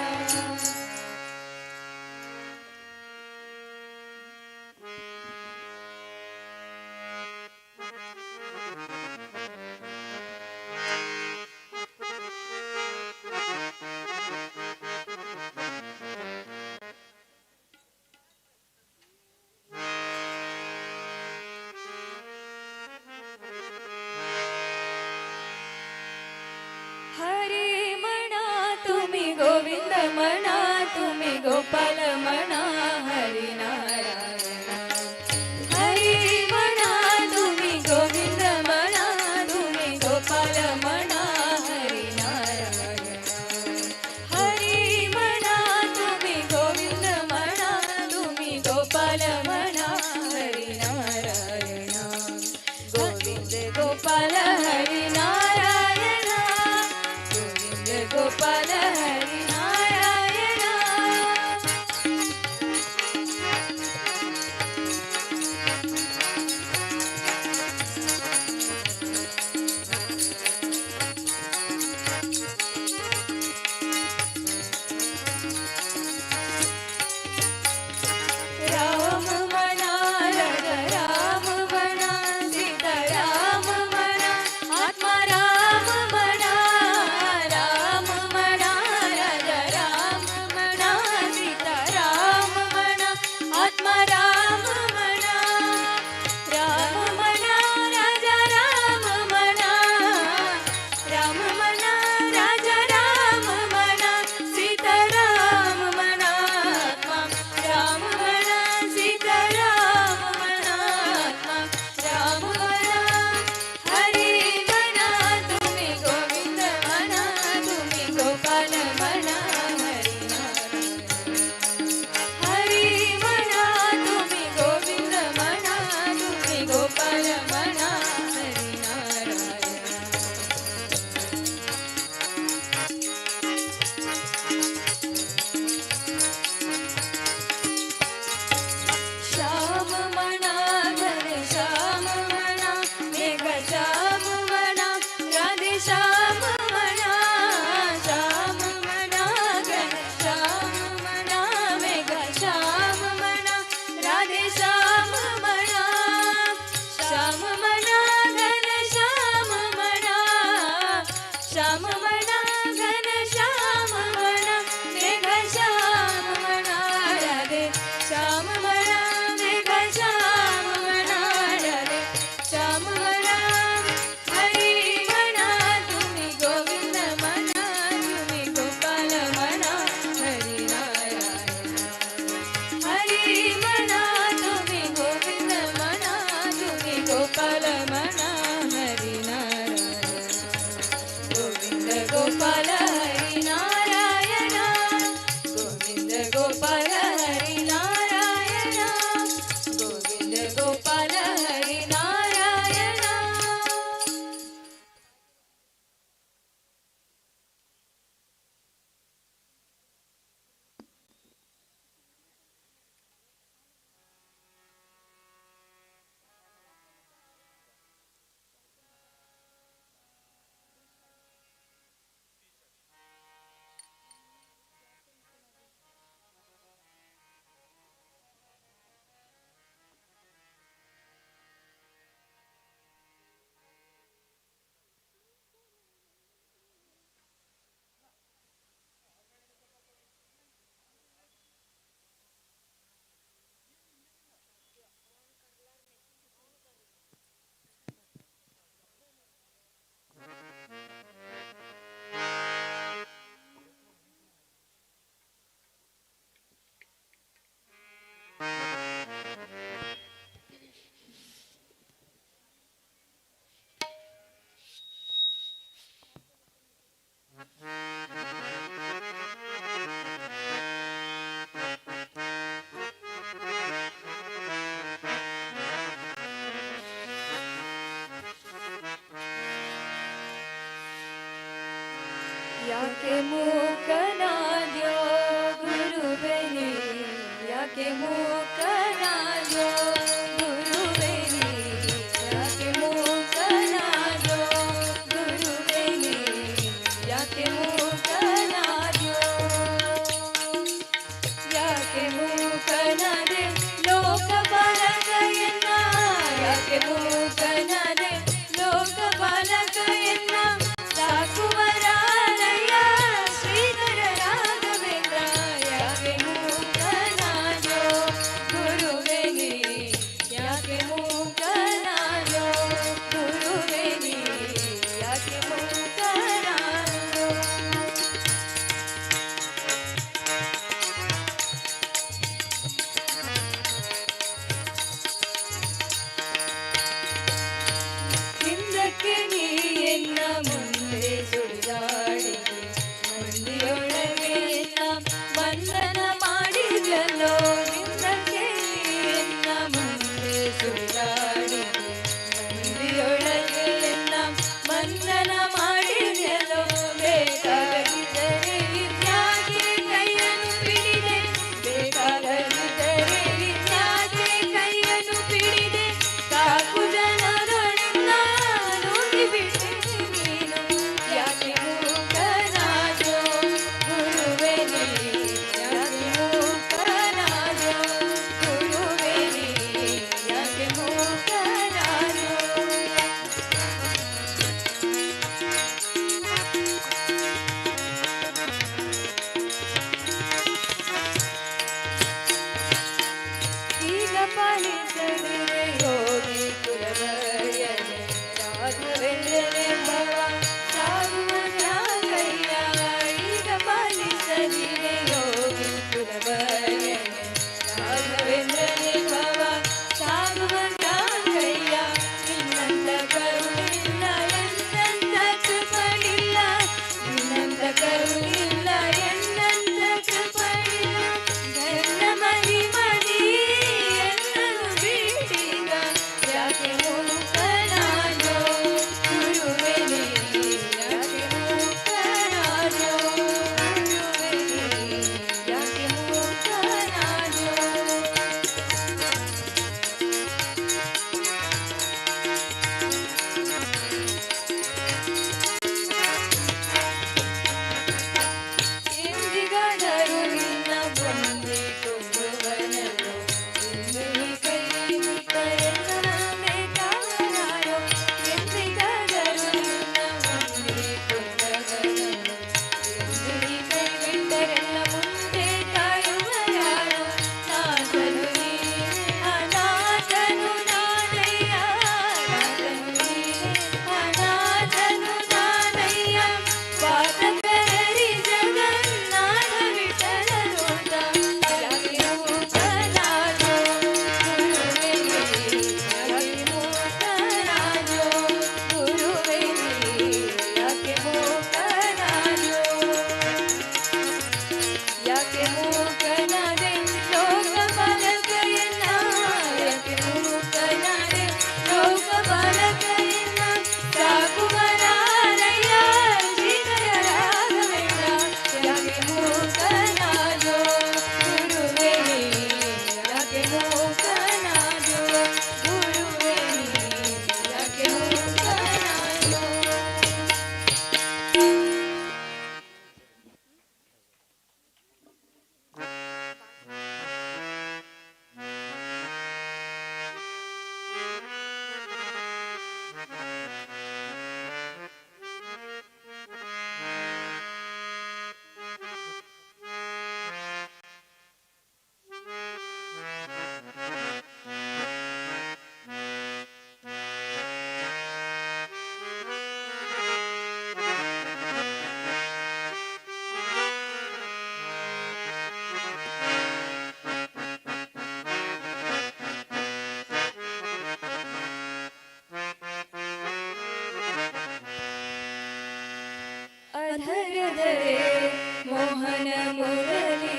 हरे मना तुम्ही गोविंद मना तुम्ही गोपाल मना हरी नारायण हरी मना तुम्ही गोविंद मना तुम्ही गोपाल मना हरी नारायण हरी मना तुम्ही गोविंद मना तुम्ही गोपाल मना हरी नारायण गोविंद गोपाल हरी नारायण गोविंद गोपाल हरि नारायण राम मना राजा राम मना सीता राम मना आत्मा राम मना राम मना राजा राम मना सीता राम मना आत्मा राम मना राम मना राजा राम मना राम मना राजा राम मना सीता राम मना आत्मा राम मना सीता राम मना आत्मा राम मना हरी मना तुम्ही गोविंद मना तुम्ही गोपाल मना हरी नारायण हरी मना ಯಾಕೆ ಮೂಕನಾದ್ಯೋ ಗುರುವೇ ನೀ ಯಾಕೆ ಮೂಕನಾದ್ಯೋ ಗುರುವೇ ನೀ ಯಾಕೆ ಮೂಕನಾದ್ಯೋ ಗುರುವೇ ನೀ ಯಾಕೆ ಮೂಕನಾದ್ಯೋ ಯಾಕೆ ಮೂಕನಾದೆ ಲೋಕಪಾಲಕಯನ್ನ ಯಾಕೆ ಮೂಕನಾದೆ ಲೋಕಪಾಲಕಯನ್ನ ಸಾಕುವರಾರಯ್ಯ ಶ್ರೀಧರ ರಾಘವೇಂದ್ರ ಯಾಕೆ ಮೂಕನಾದ್ಯೋ ಗುರುವೇ ನೀ ಯಾಕೆ ಮೂಕನಾದ್ಯೋ ಗುರುವೇ ನೀ ಯಾಕೆ ಮೂಕನಾದ್ಯೋ ಹಿಂದಕ್ಕೆ ನೀ ಎನ್ನ ಮುಂದೆ ಸುಳಿದಾಡಿದೆ ಮಂದಿಯೊಳಗೆ ಎನ್ನ ಬಂಧನ ಮಾಡಿದೆಯಲ್ಲೋ ಹಿಂದಕ್ಕೆ ನೀ ಎನ್ನ ಮುಂದೆ ಸುಳಿದಾಡಿದೆ ಮಂದಿಯೊಳಗೆ ಎನ್ನ ಬಂಧನ ಮಾಡಿದೆಯಲ್ಲೋ ಬೇಕಾಗದಿದ್ದರೆ ವಿದ್ಯಾಗೆ ಕೈಯನ್ನು ಪಿಡಿದೆ ಬೇಕಾಗದಿದ್ದರೆ ವಿದ್ಯಾಗೆ ಕೈಯನ್ನು ಪಿಡಿದೆ ಸಾಕು ಜನರನ್ನ ನುಂಗಿಬಿಟ್ಟೆ ನೀನು ಯಾಕೆ ಮೂಕನಾದ್ಯೋ ಗುರುವೇ ನೀ ಯಾಕೆ ಮೂಕನಾದ್ಯೋ ಗುರುವೇ ನೀ ಯಾಕೆ ಮೂಕನಾದ್ಯೋ ಈಗ ಪಾಲಿಸದಿರೆ ಯೋಗಿ ಕುಲವರ್ಯನೆ ರಾಘವೇಂದ್ರನೇ ಭವ ಸಾಗುವ ತ್ಯಾಗಯ್ಯ ಈಗ ಪಾಲಿಸದಿರೆ ಯೋಗಿ ಕುಲವರ್ಯನೆ ರಾಘವೇಂದ್ರನೇ ಭವ ಸಾಗುವ ತ್ಯಾಗಯ್ಯ ನಿನ್ನಂತ ಕರುಣಿಲ್ಲ ಎನ್ನಂತ ಕೃಪಣಿಲ್ಲ ನಿನ್ನಂತ ಕರುಣಿಲ್ಲ ಎನ್ನಂತ ಕೃಪಣಿಲ್ಲ ಧರ್ಮ ಮಹಿಮದಿ ಎನ್ನನು ಬಿಟ್ಟಿಗ ಯಾಕೆ ಮೂಕನಾದ್ಯೋ ಗುರುವೇ ನೀ ಯಾಕೆ ಮೂಕನಾದ್ಯೋ ಗುರುವೇ ನೀ ಯಾಕೆ ಮೂಕನಾದ್ಯೋ ಎಂದಿಗಾದರೂ ನಿನ್ನ ಬಂದೆ ಕೊಂಡುವನಲ್ಲೋ ಇಂದು ನೀ ಕೈ ಬಿಟ್ಟರೆಲ್ಲ ಬೇಕಾರಾರೋ ಎಂದಿಗಾದರೂ ನಿನ್ನ ಬಂದೆ ಕೊಂಡವನಲ್ಲೋ ಇಂದು ನೀ ಕೈ ಬಿಟ್ಟರೆಲ್ಲ ಮುಂದೆ ಕಾಯುವರಾರೋ ನಾಥನು ನೀನೆ ಅನಾಥನು ನಾನಯ್ಯ ನಾಥನು ನೀನೆ ಅನಾಥನು ನಾನಯ್ಯ ಪಾತಕರರಿ ಜಗನ್ನಾಥ ವಿಠಲನೋದ ಯಾಕೆ ಮೂಕನಾದ್ಯೋ ಗುರುವೇ ನೀ ಯಾಕೆ ಮೂಕನಾದ್ಯೋ ಗುರುವೇ ನೀ ಯಾಕೆ ಮೂಕನಾದ್ಯೋ ಯಾಕೆ ಮೂಕನಾದೆ ಲೋಕಪಾಲಕಯನ್ನ ಯಾಕೆ ಮೂಕನಾದೆ ಲೋಕಪಾಲಕಯನ್ನ ಸಾಕುವರಾರಯ್ಯ ಶ್ರೀಧರ ರಾಘವೇಂದ್ರ ಯಾಕೆ ಮೂಕನಾದ್ಯೋ ಗುರುವೇ ನೀ ಯಾಕೆ ಮೂಕನಾದ್ಯೋ ಗುರುವೇ ನೀ ಯಾಕೆ ಮೂಕನಾದ್ಯೋ ಅಧರದರೆ ಮೋಹನ ಮುರಳಿ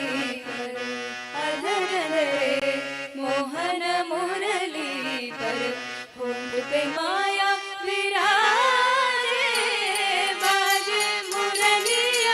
ಅಧರದರೆ ಮೋಹನ ಮುರಳಿ पर ಹೊಂದುತ್ತೆ ಮಾಯಾ ವಿರಾಜೆ ಬಾಜೆ ಮುರಳಿಯ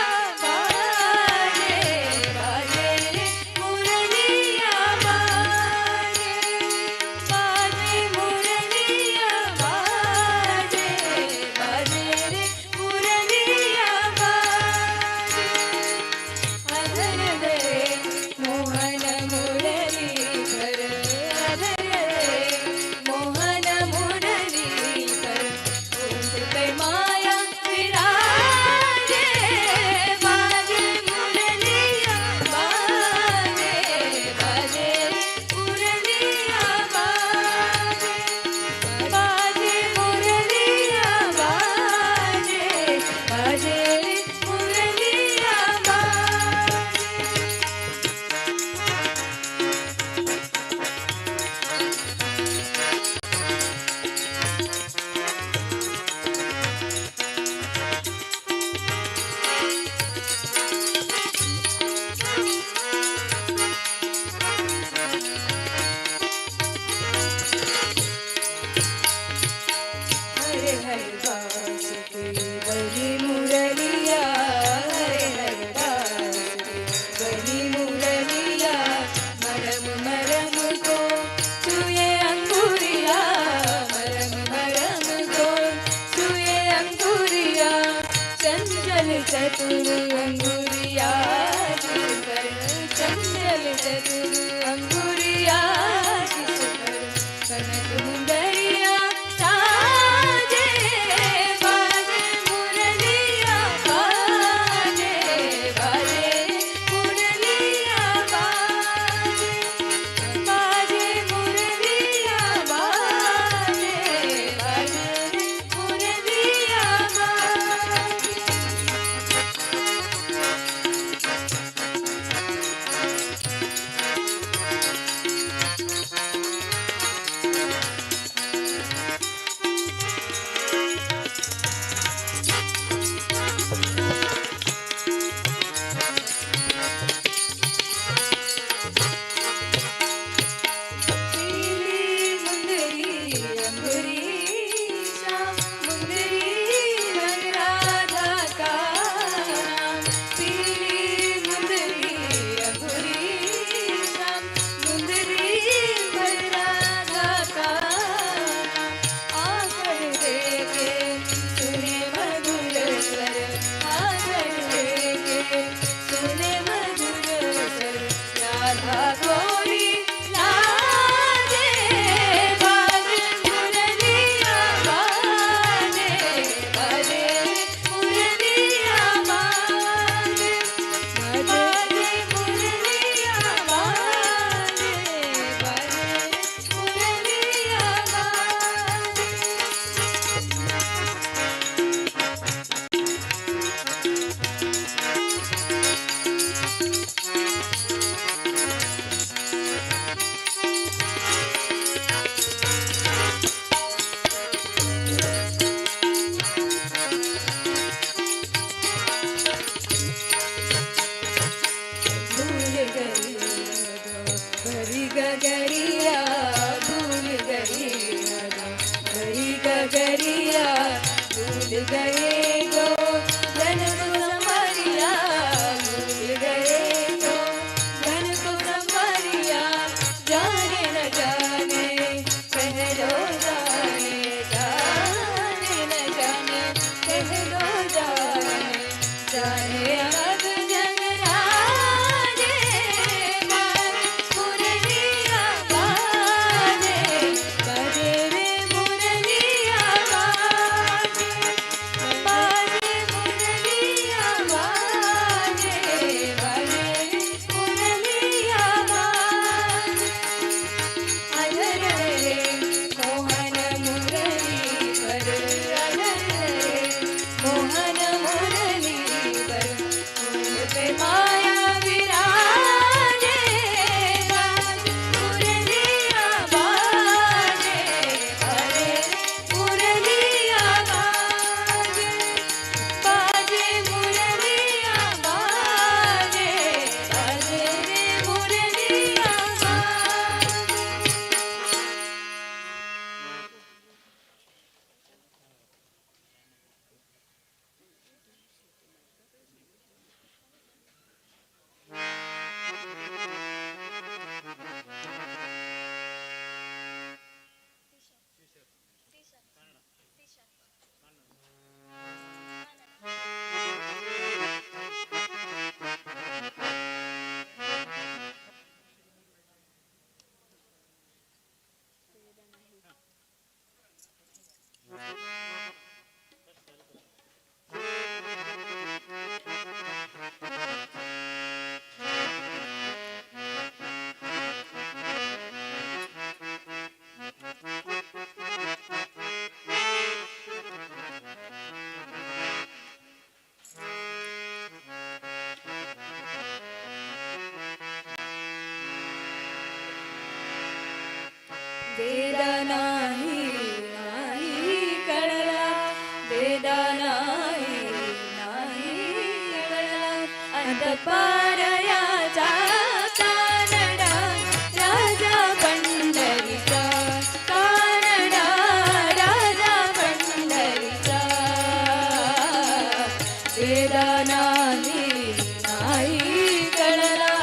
चतुर अंगुरियाची कर चंचल चतुर अंगुरियाची कर कनक मुंदरिया साजे बाजे मुरलिया बाजे बाजे मुरलिया बाजे बाजे मुरलिया बाजे बाजे मुरलिया पीली मुंदरी अंगुरीशा मुंदरी रंग राधा का नाम पीली मुंदरी अंगुरीशा मुंदरी रंग राधा का नाम आकर देखे सुने मधुर स्वर आकर देखे सुने मधुर स्वर राधा गोरी लाजे बाजे मुरलिया बाजे बाजे मुरलिया बाजे बाजे मुरलिया बाजे बाजे मुरलिया भूल गई भरी गगरिया भूल गई भरी गगरिया भूल गए गो जन्म संवरिया भूल गए गो जन्म संवरिया जाने न जाने कह लो जाने जाने न जाने कह लो जाने जाने अब जग राजे मुरलिया बाजे बाजे रे मुरलिया बाजे बाजे मुरलिया बाजे बाजे मुरलिया बाजे अधर रे मोहन मुरली पर अधर रे मोहन मुरली पर फूल पे माया विराजे बाजे मुरलिया बाजे बाजे मुरलिया बाजे बाजे मुरलिया बाजे बाजे रे मुरलिया बाजे वेदा नाही नाही कळला वेदा नाही नाही कळला अंतपारयाचा कानडा राजा पंढरीचा कानडा राजा पंढरीचा वेदा नाही नाही कळला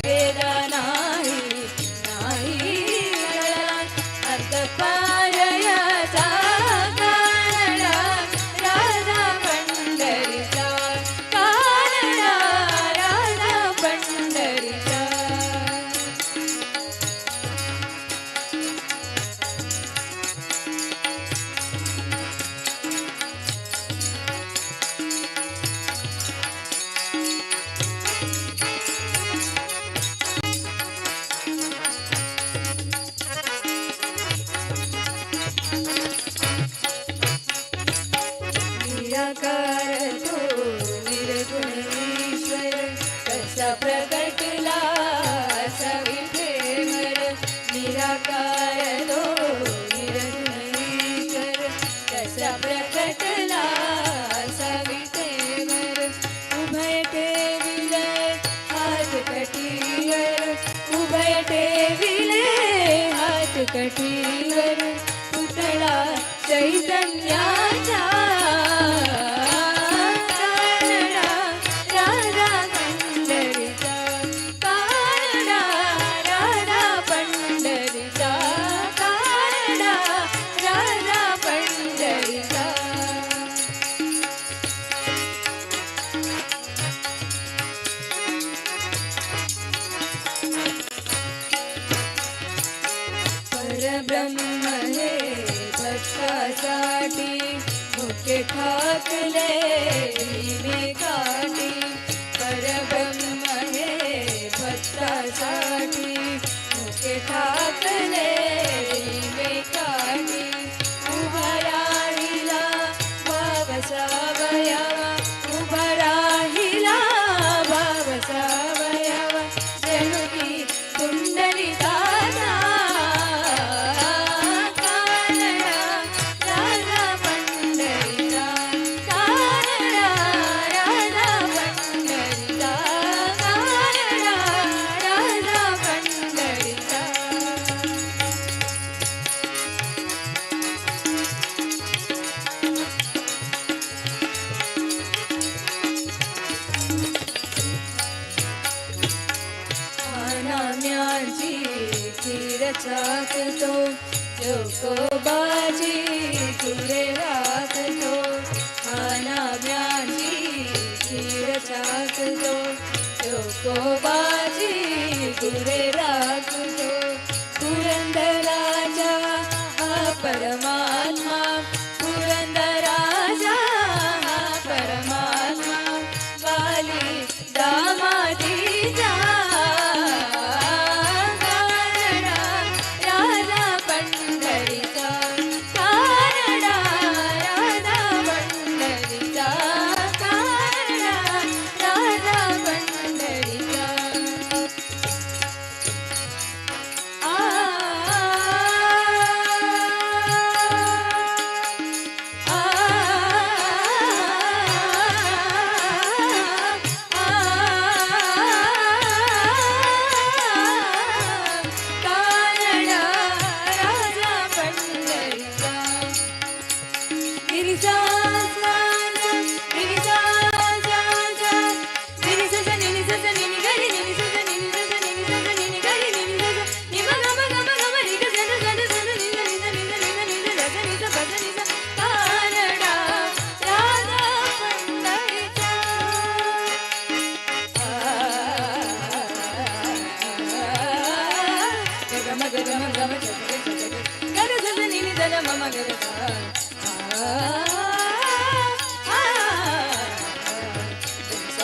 वेदा नाही नाही कळला अंतपारयाचा कानडा राजा पंढरीचा निराकार तो निरंजनेश्वर तसा प्रकटला सवितेवर उभय ठेविले हात कटीवर उभय ठेविले हात कटीवर पुतळा चैतन्याचा कानडा राधा पंढरीचा कानडा राधा पंढरीचा कानडा राधा पंढरीचा परब्रह्म हे भक्तासाठी मुख्य ठाकले मी काठी परब्रह्म हे भक्तासाठी मुख्य ठाकले मी काठी उभा राहिला भावसावयावा उभा राहिला भावसावयावा जणू की कुंडलिकाचा कानडा राधा पंढरीचा कानडा राधा पंढरीचा कानडा राधा पंढरीचा नाम्याची खीर चाकतो चोकोबाजी तुरे राखतो नाम्याची खीर चाकतो चोकोबाजी तुरे राखतो पुरंदराजा हा परमात्मा पुरंदराजा हा परमात्मा वाली दामातीचा कानडा राधा पंढरीचा कानडा राधा पंढरीचा कानडा राधा पंढरीचा आ कानडा राजा पंढरीचा गिरिजा गिरिजा गिरिजा निनिजा निनि गरि निनिजा निनिजा निनिजा निनि गरि निनिजा निम गम गम गम रिग जन जन जन निज निज निज निज निज रज निज भज निज कानडा राधा पंढरीचा गम गम गम गर जन निनि जन मम गर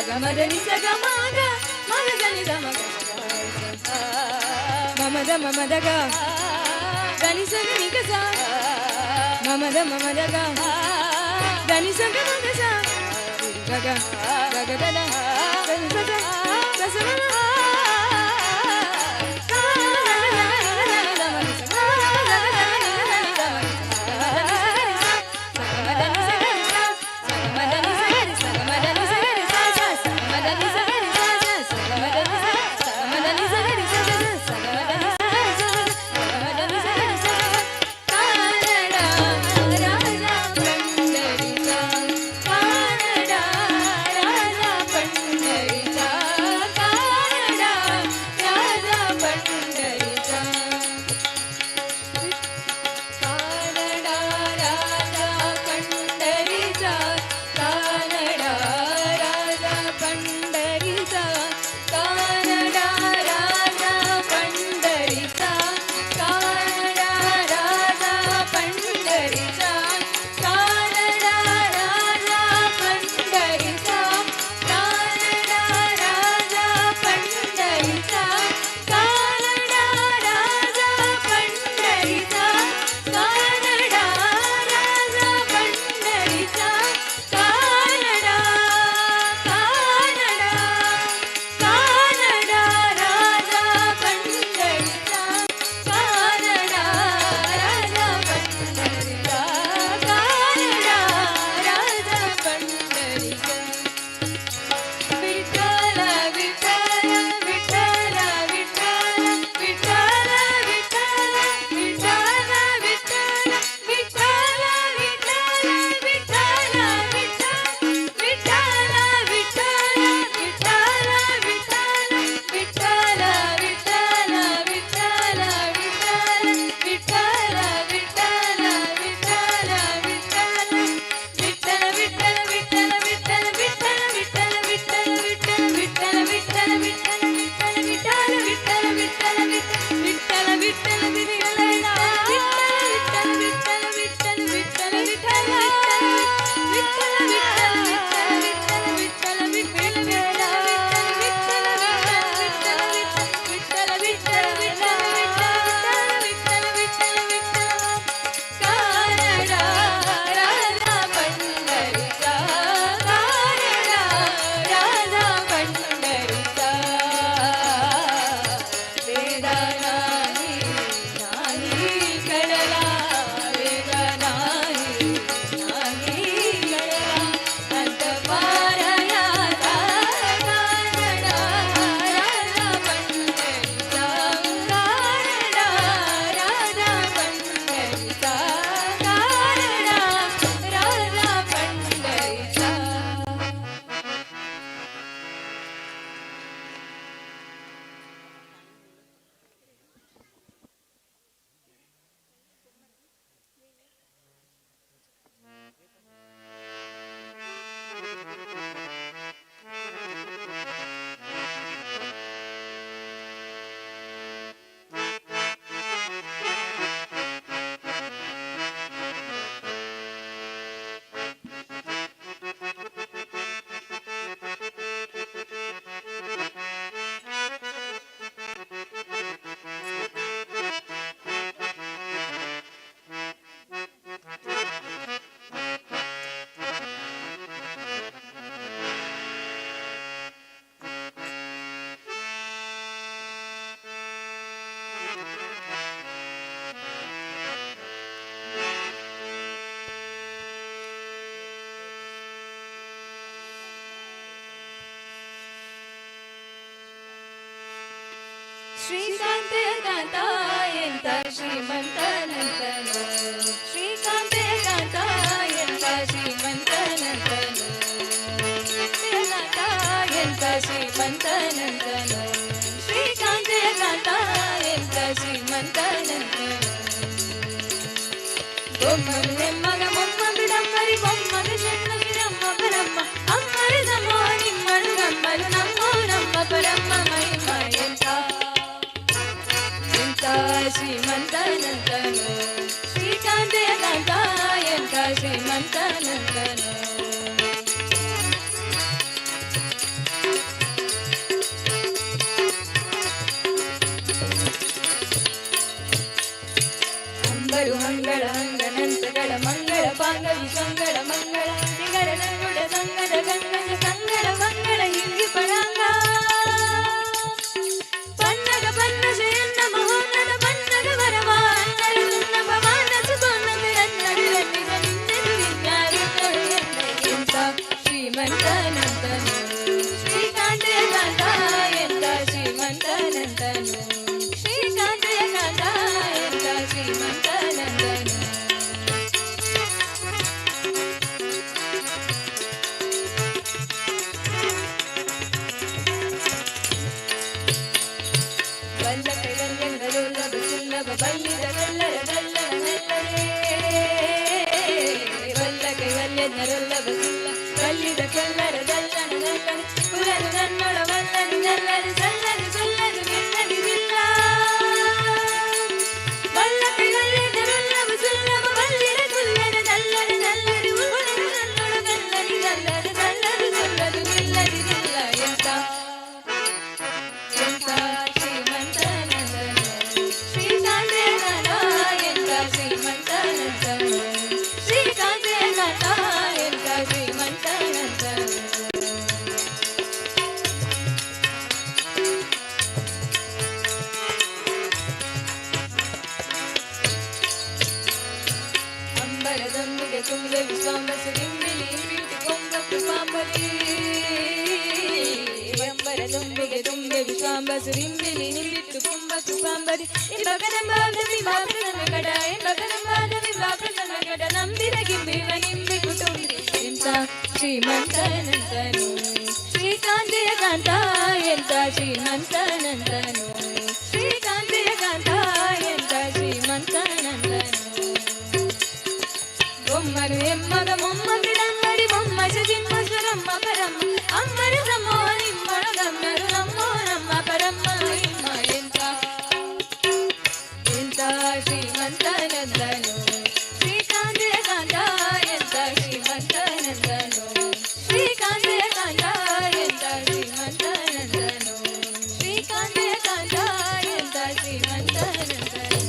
गमदनि सगमग मगदनि दमग ममद ममदग गनि सगनि गसा ममद ममदग गनि सगमग सा गग गगदन गनि सग ससमन कानडा राजा पंढरीचा ಶ್ರೀಕಾಂತೆ ಕಾಂತ ಎಂತ ಶ್ರೀಮಂತನಂತನು ಶ್ರೀಕಾಂತೆ ಕಾಂತ ಎಂತ ಶ್ರೀಮಂತನಂತನು ಕಾಂತ ಎಂತ ಶ್ರೀಮಂತನಂತನು ಶ್ರೀಕಾಂತೆ ಕಾಂತ ಎಂತ ಶ್ರೀಮಂತನಂತನು ಬೊಮ್ಮನು ನೆಮ್ಮಗ ಮೊಮ್ಮ ಬಿಡಮ್ಮರಿ ಬೊಮ್ಮಗ ಶೆಣ್ಣ ಬಿಡಮ್ಮ ಪರಮ್ಮ ಅಮ್ಮರಿ ಸಮೋ ನಿಮ್ಮನು ನಮ್ಮನು ನಮ್ಮೋ ನಮ್ಮ ಪರಮ್ಮ ಮಹಿಮ ಎಂತ ಎಂತ ಶ್ರೀಮಂತನಂತನು ಶ್ರೀಕಾಂತೆ ಕಾಂತ ಎಂತ ಶ್ರೀಮಂತನಂತನು ಅಂಬರು ಮಂಗಳ ಅಂಗನಂತಗಳ ಮಂಗಳ ಪಾಂಗವಿ ಸಂಗಳ ಮಂಗಳ ಸಿಂಗಡ ನಂಗುಡ ಸಂಗದ ಗಂಗದ ಕಂಗಳ ಮಂಗಳ ಹಿಂಗಿ ಪಳಂಗ ಪನ್ನಗ ಪನ್ನಶೆಯನ್ನ ಮಹೋನ್ನತ ಪನ್ನಗ ವರವ ಅನ್ನರ ಸುನ್ನ ಭವಾನ ಸುತೋನ್ನತೆ ರನ್ನಡಿರನ್ನಿದ ನಿನ್ನೆದು ವಿಜ್ಞಾನಗಳು ಎಂತ ಶ್ರೀಮಂತನಂತನು ಶ್ರೀಕಾಂತೆ ಕಾಂತ ಎಂತ ಶ್ರೀಮಂತನಂತನು ಶ್ರೀಕಾಂತೆ ಕಾಂತ ಎಂತ ಶ್ರೀಮಂತನಂತನು ವಲ್ಲಕ ಗಂಗನದಲ್ಲಭ ಸುಲ್ಲಭ ಬಲ್ಲಿದ ಕಲ್ಲರ ಗಲ್ಲನ ನೆಲ್ಲರೇ ವಲ್ಲಕ ವಲ್ಯನರಲ್ಲಭ ಸುಲ್ಲ ಬಲ್ಲಿದ ಕಲ್ಲರ ಗಲ್ಲನ ನೆಲ್ಲರೆ ಪುರನು ನನ್ನೊಳ ವಲ್ಲನು ನೆಲ್ಲರೆ ಸಲ್ಲದು ಸಲ್ಲದು ನಿನ್ನದಿಲ್ಲ ವಲ್ಲಕ ವಲ್ಯನರಲ್ಲಭ ಸುಲ್ಲಭ ಬಲ್ಲಿದ ಕುಲ್ಲರ ನಲ್ಲರ ನಲ್ಲರೆ ಪುರನು ನನ್ನೊಳ ಗಲ್ಲನಿ ಗಲ್ಲರ ಸಲ್ಲದು ಸಲ್ಲದು ನಿಲ್ಲದಿಲ್ಲ ಎಂತ ಎಂತ ಶ್ರೀಮಂತನಂತನು ಶ್ರೀಕಾಂತೆ ಕಾಂತ ಎಂತ ಶ್ರೀಮಂತನಂತನು ಶ್ರೀಕಾಂತೆ ಕಾಂತ ಎಂತ ಶ್ರೀಮಂತನಂತನು ಅಂಬರದೊಂದಿಗೆ ತುಂಗ ವಿಶ್ವಾಂಬಸು ದಿಂಬಿಲಿ ಬಿಟ್ಟು ಕೊಂಗ ಕೃಪಾಂಬರಿ ಅಂಬರದೊಂದಿಗೆ ತುಂಬ ವಿಶ್ವಾಂಬಸು ದಿಂಬಿಲಿ ನಿಂಬಿಟ್ಟು ಕುಂಭ ಕೃಪಾಂಬರಿ ಇಂಬಗನಂಬಾದ ವಿಭಾಪ್ರಸನ್ನ ಗಡ ಇಂಬಗನಂಬಾದ ವಿಭಾಪ್ರಸನ್ನ ಗಡ ನಂಬಿದ ಗಿಂಬಿವ ನಿಂಬಿ ಕುಟುಂಬಿ ಎಂತ ಶ್ರೀಮಂತನಂತನು ಶ್ರೀಕಾಂತೆಯ ಕಾಂತ ಎಂತ ಶ್ರೀಮಂತನಂತನು ಶ್ರೀಕಾಂತೆಯ ಕಾಂತ ಎಂತ ಶ್ರೀಮಂತನಂತನು ಬೊಮ್ಮನು ಎಮ್ಮಗ ಮೊಮ್ಮ ಬಿಡಮ್ಮಡಿ ಬೊಮ್ಮ ಶಜಿನ್ಮಸ್ವರಮ್ಮ ಪರಮ್ಮ ಅಮ್ಮರ ಸಮೋ ನಿಮ್ಮಳ ಗಮ್ಯರು ನಮ್ಮೋ ನಮ್ಮ ಪರಮ್ಮ ಮಹಿಮ ಎಂತ ಎಂತ ಶ್ರೀಮಂತನಂತನು ಶ್ರೀಕಾಂತೆಯ ಕಾಂತ ಎಂತ ಶ್ರೀಮಂತನಂತನು ಶ್ರೀಕಾಂತೆಯ ಕಾಂತ ಎಂತ ಶ್ರೀಮಂತನಂತನು ಶ್ರೀಕಾಂತೆಯ ಕಾಂತ ಎಂತ ಶ್ರೀಮಂತನಂತನು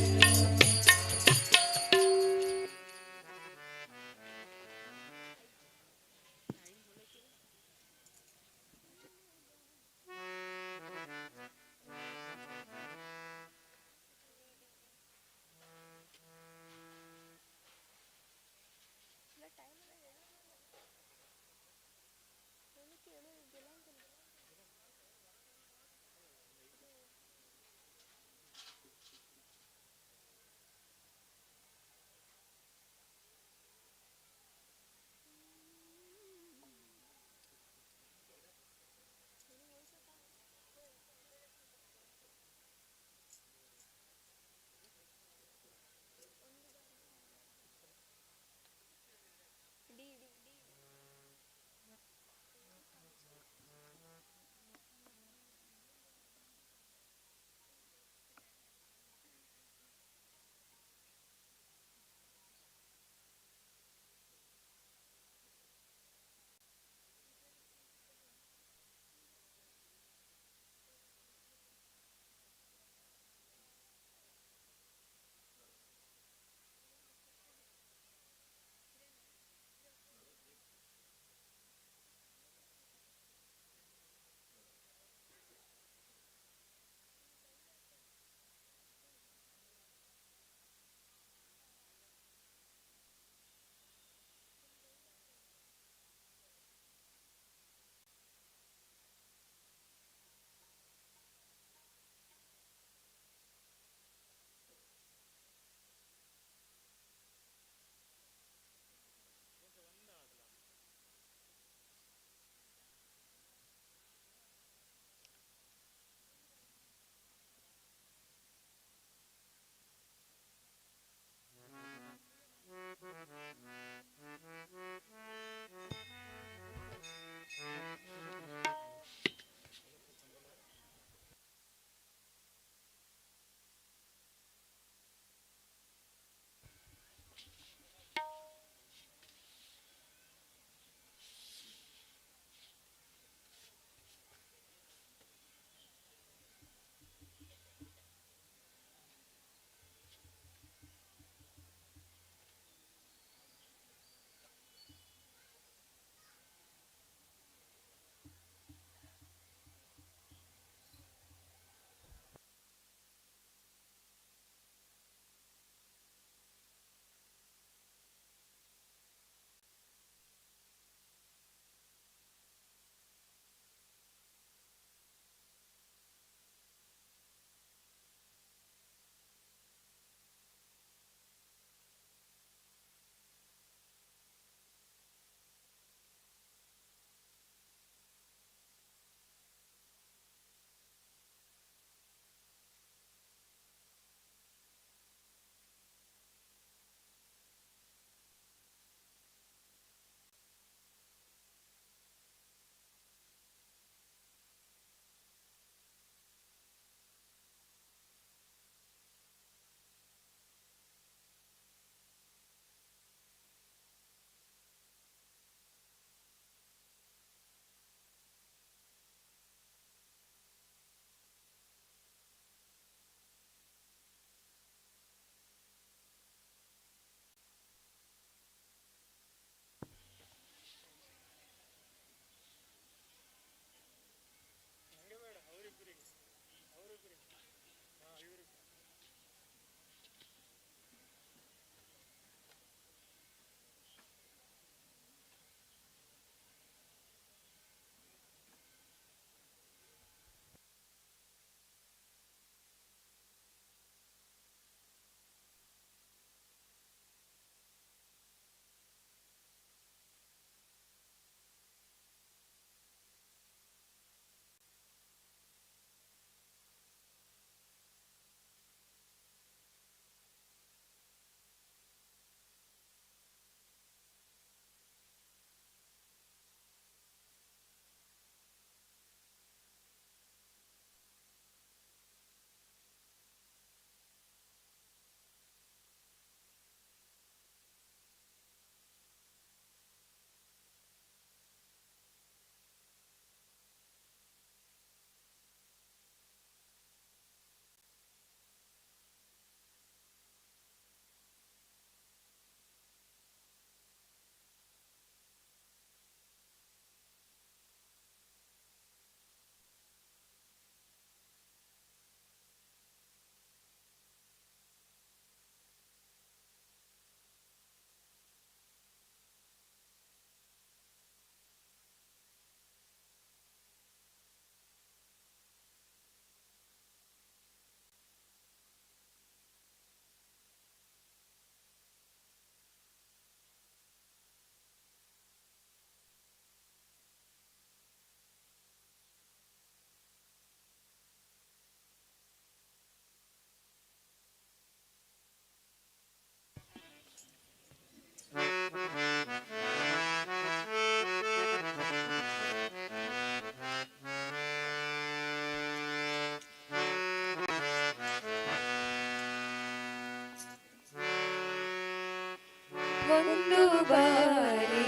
ಒಂದು ಬಾರಿ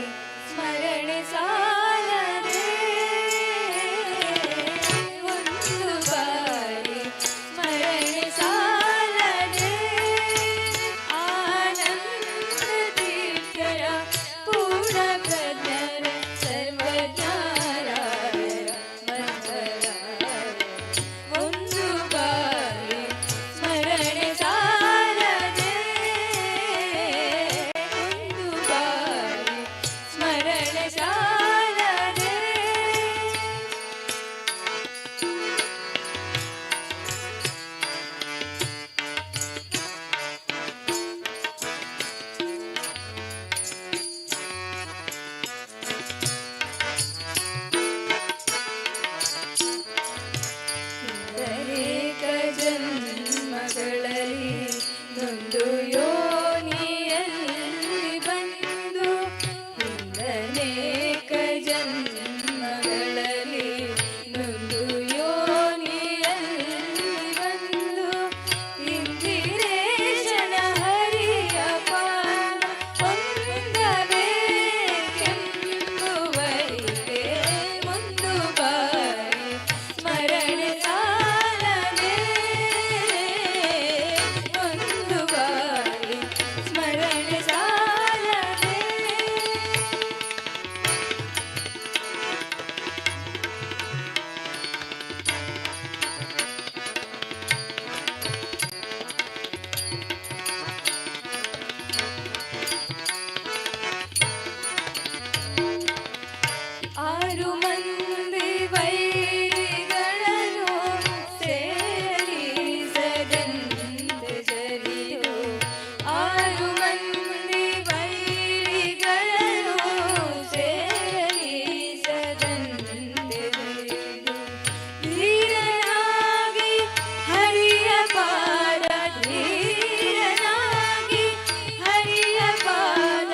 ಸ್ಮರಣೆ ಸಾಲದೆ ಒಂದು ಬಾರಿ ಸ್ಮರಣೆ ಸಾಲದೆ ಆನಂದ ತೀರ್ಥರ ಪೂರ್ಣ ಪ್ರಜ್ಞರ ಸರ್ವಜ್ಞರ ಮಂಗಳ ಒಂದು ಬಾರಿ ಸ್ಮರಣೆ ಸಾಲದೆ ಒಂದು ಬಾರಿ ಸ್ಮರಣೆ ಸಾಲದೆ ಅನೇಕ ಜನ್ಮಗಳಲ್ಲಿ ನೊಂದು ಯೋನಿಯಲ್ಲಿ ಬಂದು ಅನೇಕ ಜನ್ಮಗಳಲ್ಲಿ ನೊಂದು ಯೋನಿಯಲ್ಲಿ ಬಂದು ಇಂದಿರೇಶನ ಹರಿಯ ಪಾದ ಹೊಂದಬೇಕೆಂಬುವರಿಗೆ ಒಂದು ಬಾರಿ ಸ್ಮರಣೆ ಸಾಲದೆ ಒಂದು ಬಾರಿ ಸ್ಮರಣೆ ಸಾಲದೆ ಆರು ಮಂದಿ ವೈರಿಗಳನ್ನು ಸೇರಿಸದಂತೆ ಜರಿದು ಆರು ಮಂದಿ ವೈರಿಗಳನ್ನು ಸೇರಿಸದಂತೆ ಜರಿದು ಧೀರನಾಗಿ ಹರಿಯ ಪಾದ ಧೀರನಾಗಿ ಹರಿಯ ಪಾದ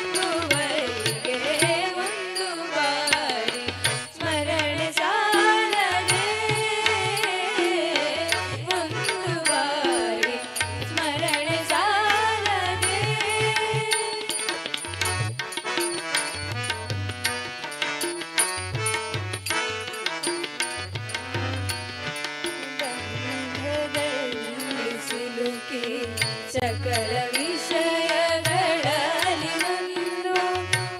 ಸೇರಬೇಕೆಂಬುವರಿಗೆ ಒಂದು ಬಾರಿ ಸ್ಮರಣೆ ಸಾಲದೆ ಒಂದು ಬಾರಿ ಸ್ಮರಣೆ ಸಾಲದೆ ಬಂಧದಲ್ಲಿ ಸಿಲುಕಿ ಸಕಲ ವಿಷಯಗಳಲ್ಲಿ ಒಂದು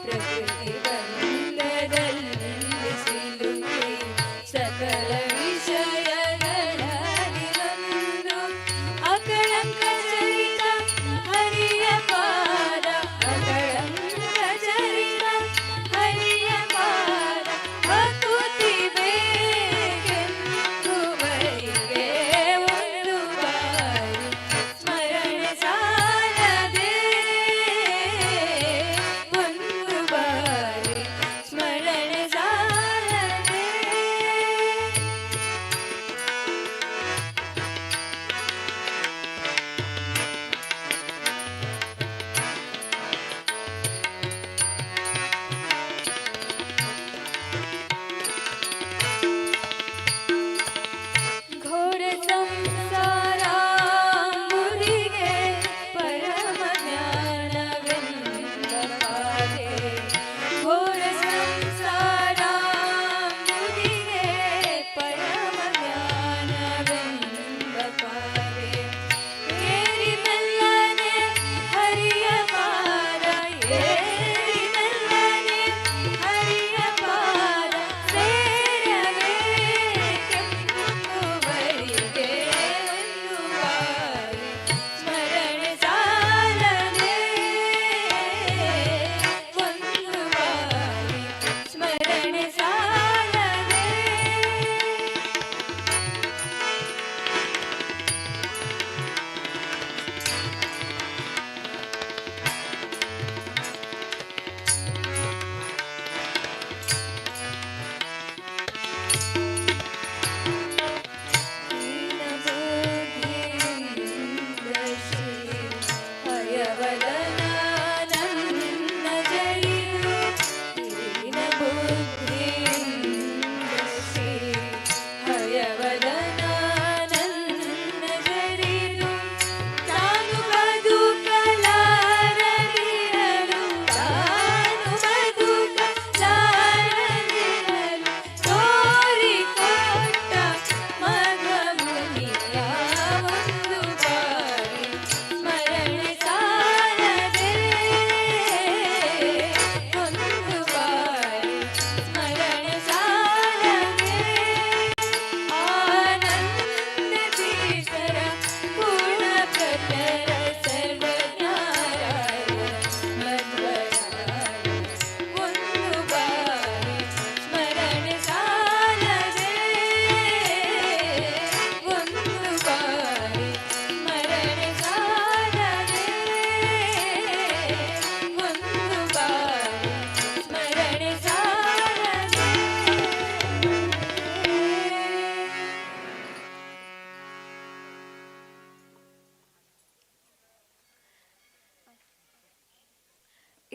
ಪ್ರಕೃತಿ ಬಂಧದಲ್ಲಿ ಸಿಲುಕಿ ಸಕಲ ವಿಷಯಗಳಲ್ಲಿ ಒಂದು ಅಕಳಂಕ ಚರಿತ ಹರಿಯ ಪಾದ ಅಕಳಂಕ ಚರಿತ ಹರಿಯ ಪಾದ ಹಕುತಿ ಬೇಕೆಂಬುವರಿಗೆ ಒಂದು ಬಾರಿ ಸ್ಮರಣೆ ಸಾಲದೆ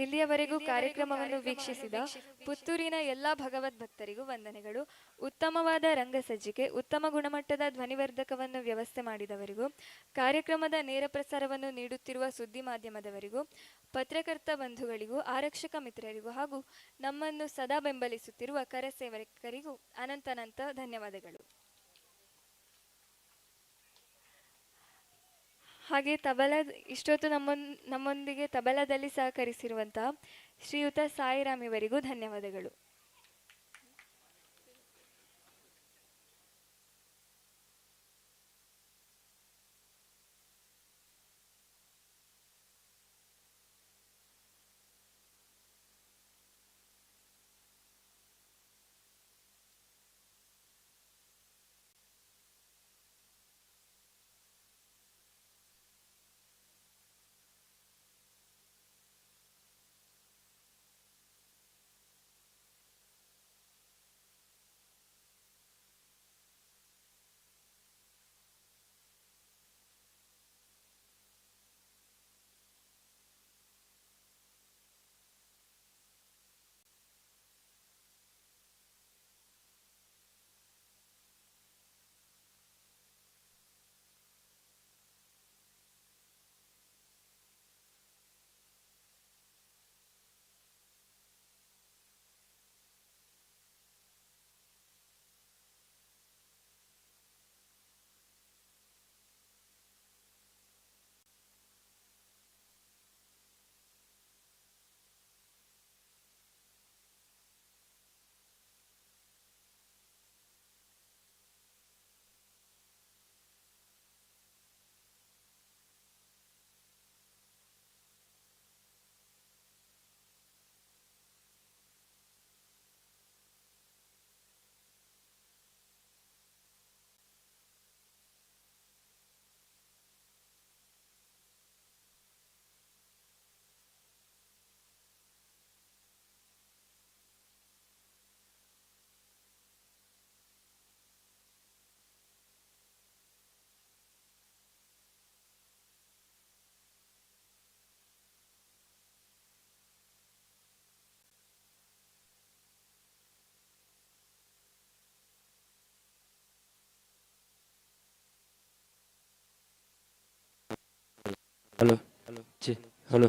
ಇಲ್ಲಿಯವರೆಗೂ ಕಾರ್ಯಕ್ರಮವನ್ನು ವೀಕ್ಷಿಸಿದ ಪುತ್ತೂರಿನ ಎಲ್ಲ ಭಗವದ್ ಭಕ್ತರಿಗೂ ವಂದನೆಗಳು. ಉತ್ತಮವಾದ ರಂಗಸಜ್ಜಿಕೆ, ಉತ್ತಮ ಗುಣಮಟ್ಟದ ಧ್ವನಿವರ್ಧಕವನ್ನು ವ್ಯವಸ್ಥೆ ಮಾಡಿದವರಿಗೂ, ಕಾರ್ಯಕ್ರಮದ ನೇರ ಪ್ರಸಾರವನ್ನು ನೀಡುತ್ತಿರುವ ಸುದ್ದಿ ಮಾಧ್ಯಮದವರಿಗೂ, ಪತ್ರಕರ್ತ ಬಂಧುಗಳಿಗೂ, ಆರಕ್ಷಕ ಮಿತ್ರರಿಗೂ ಹಾಗೂ ನಮ್ಮನ್ನು ಸದಾ ಬೆಂಬಲಿಸುತ್ತಿರುವ ಕರಸೇವಕರಿಗೂ ಅನಂತನಂತ ಧನ್ಯವಾದಗಳು. ಹಾಗೆ ಇಷ್ಟೊತ್ತು ನಮ್ಮೊಂದಿಗೆ ತಬಲದಲ್ಲಿ ಸಹಕರಿಸಿರುವಂತಹ ಶ್ರೀಯುತ ಸಾಯಿರಾಮ್ ಇವರಿಗೂ ಧನ್ಯವಾದಗಳು. Hello hello